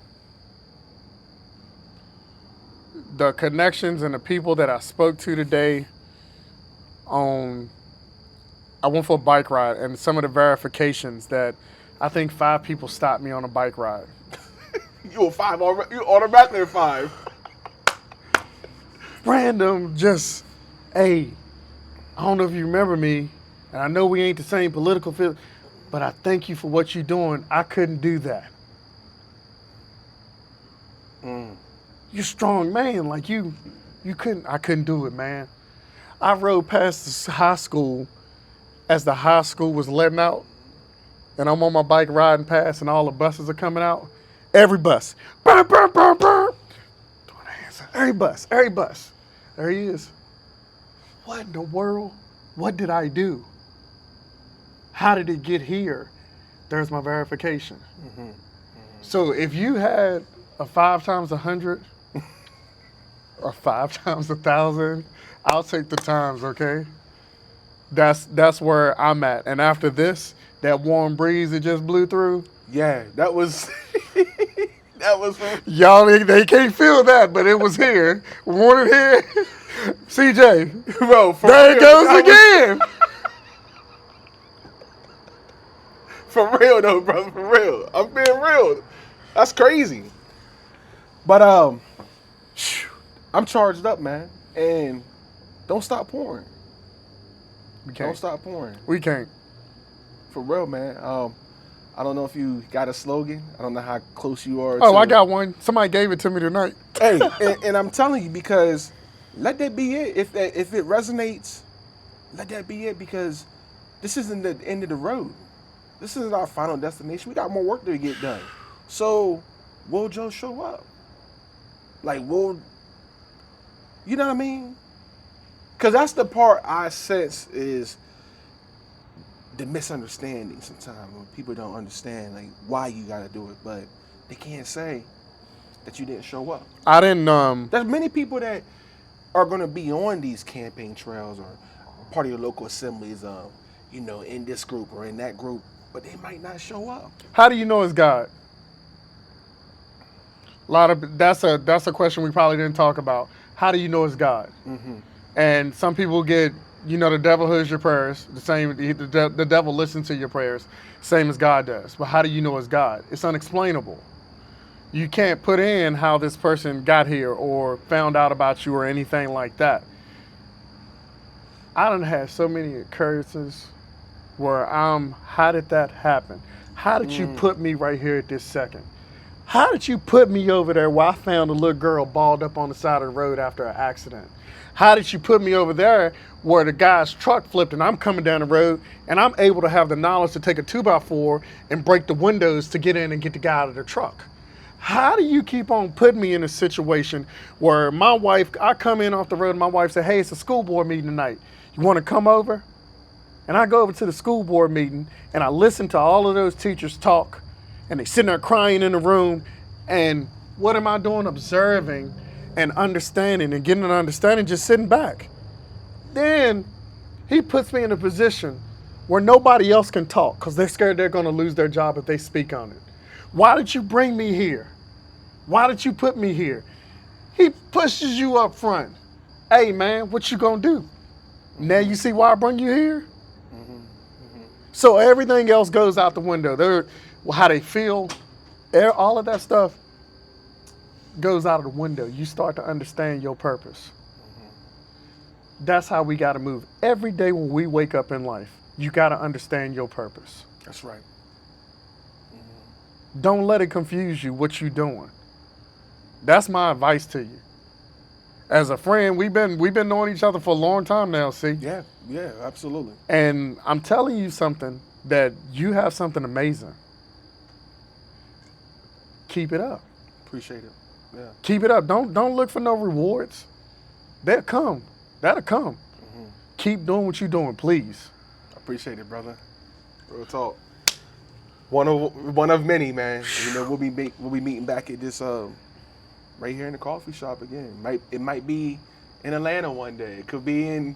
Speaker 2: The connections and the people that I spoke to today I went for a bike ride, and some of the verifications that I think 5 people stopped me on a bike ride.
Speaker 1: You a 5 already? You automatically a 5.
Speaker 2: Random, just, hey, I don't know if you remember me, and I know we ain't the same political field, but I thank you for what you're doing. I couldn't do that. You're a strong man, like you couldn't. I couldn't do it, man. I rode past this high school as the high school was letting out, and I'm on my bike riding past, and all the buses are coming out. Every bus, burr, burr, burr, burr. Throwing their hands up. Every bus. There he is. What in the world? What did I do? How did it get here? There's my verification. So if you had a 5 times 100 or 5 times 1,000, I'll take the times, okay? That's where I'm at. And after this, that warm breeze that just blew through,
Speaker 1: Yeah, that was that was from,
Speaker 2: y'all, they can't feel that, but it was here. Want it here? CJ,
Speaker 1: bro. For
Speaker 2: there it
Speaker 1: real,
Speaker 2: goes
Speaker 1: that was-
Speaker 2: again.
Speaker 1: For real though, bro. For real. I'm being real. That's crazy. But I'm charged up, man. And don't stop pouring.
Speaker 2: We
Speaker 1: Don't
Speaker 2: can't.
Speaker 1: stop pouring.
Speaker 2: We can't.
Speaker 1: For real, man. I don't know if you got a slogan. I don't know how close you are.
Speaker 2: Oh,
Speaker 1: to
Speaker 2: I got one. Somebody gave it to me tonight.
Speaker 1: Hey, and I'm telling you because let that be it. If it resonates, let that be it because this isn't the end of the road. This isn't our final destination. We got more work to get done. So, will Joe show up? Like, you know what I mean? Because that's the part I sense is the misunderstanding sometimes when people don't understand like why you got to do it, but they can't say that you didn't show up.
Speaker 2: I didn't.
Speaker 1: There's many people that are going to be on these campaign trails or part of your local assemblies, in this group or in that group, but they might not show up.
Speaker 2: How do you know it's God? That's a question we probably didn't talk about. How do you know it's God? And some people get, the devil hears your prayers. The same, the devil listens to your prayers, same as God does. But how do you know it's God? It's unexplainable. You can't put in how this person got here or found out about you or anything like that. I done had so many occurrences where how did that happen? How did you put me right here at this second? How did you put me over there where I found a little girl balled up on the side of the road after an accident? How did you put me over there where the guy's truck flipped and I'm coming down the road and I'm able to have the knowledge to take a 2x4 and break the windows to get in and get the guy out of the truck? How do you keep on putting me in a situation where my wife, I come in off the road and my wife said, hey, it's a school board meeting tonight. You want to come over? And I go over to the school board meeting and I listen to all of those teachers talk and they sitting there crying in the room. And what am I doing? Observing and understanding and getting an understanding, just sitting back. Then he puts me in a position where nobody else can talk because they're scared they're going to lose their job if they speak on it. Why did you bring me here? Why did you put me here? He pushes you up front. Hey, man, what you going to do? Now you see why I bring you here? So everything else goes out the window. How they feel, all of that stuff goes out of the window. You start to understand your purpose. That's how we got to move. Every day when we wake up in life, you got to understand your purpose.
Speaker 1: That's right.
Speaker 2: Don't let it confuse you what you're doing. That's my advice to you. As a friend, we've been knowing each other for a long time now, see?
Speaker 1: Yeah, absolutely.
Speaker 2: And I'm telling you something, that you have something amazing. Keep it up.
Speaker 1: Appreciate it. Yeah.
Speaker 2: Keep it up. Don't look for no rewards. They'll come. That'll come. Keep doing what you're doing, please.
Speaker 1: Appreciate it, brother. Real talk. One of many, man. You know, we'll be meeting back at this right here in the coffee shop again. It might be in Atlanta one day. It could be in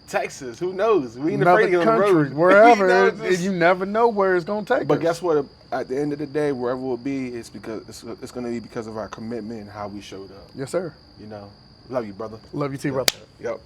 Speaker 1: Texas. Who knows? We ain't afraid to get on the road.
Speaker 2: Wherever. You never know where it's gonna take us.
Speaker 1: But guess what? At the end of the day, wherever we'll be, it's because it's gonna be because of our commitment and how we showed up.
Speaker 2: Yes, sir.
Speaker 1: You know. Love you, brother.
Speaker 2: Love you too, brother.
Speaker 1: Yep.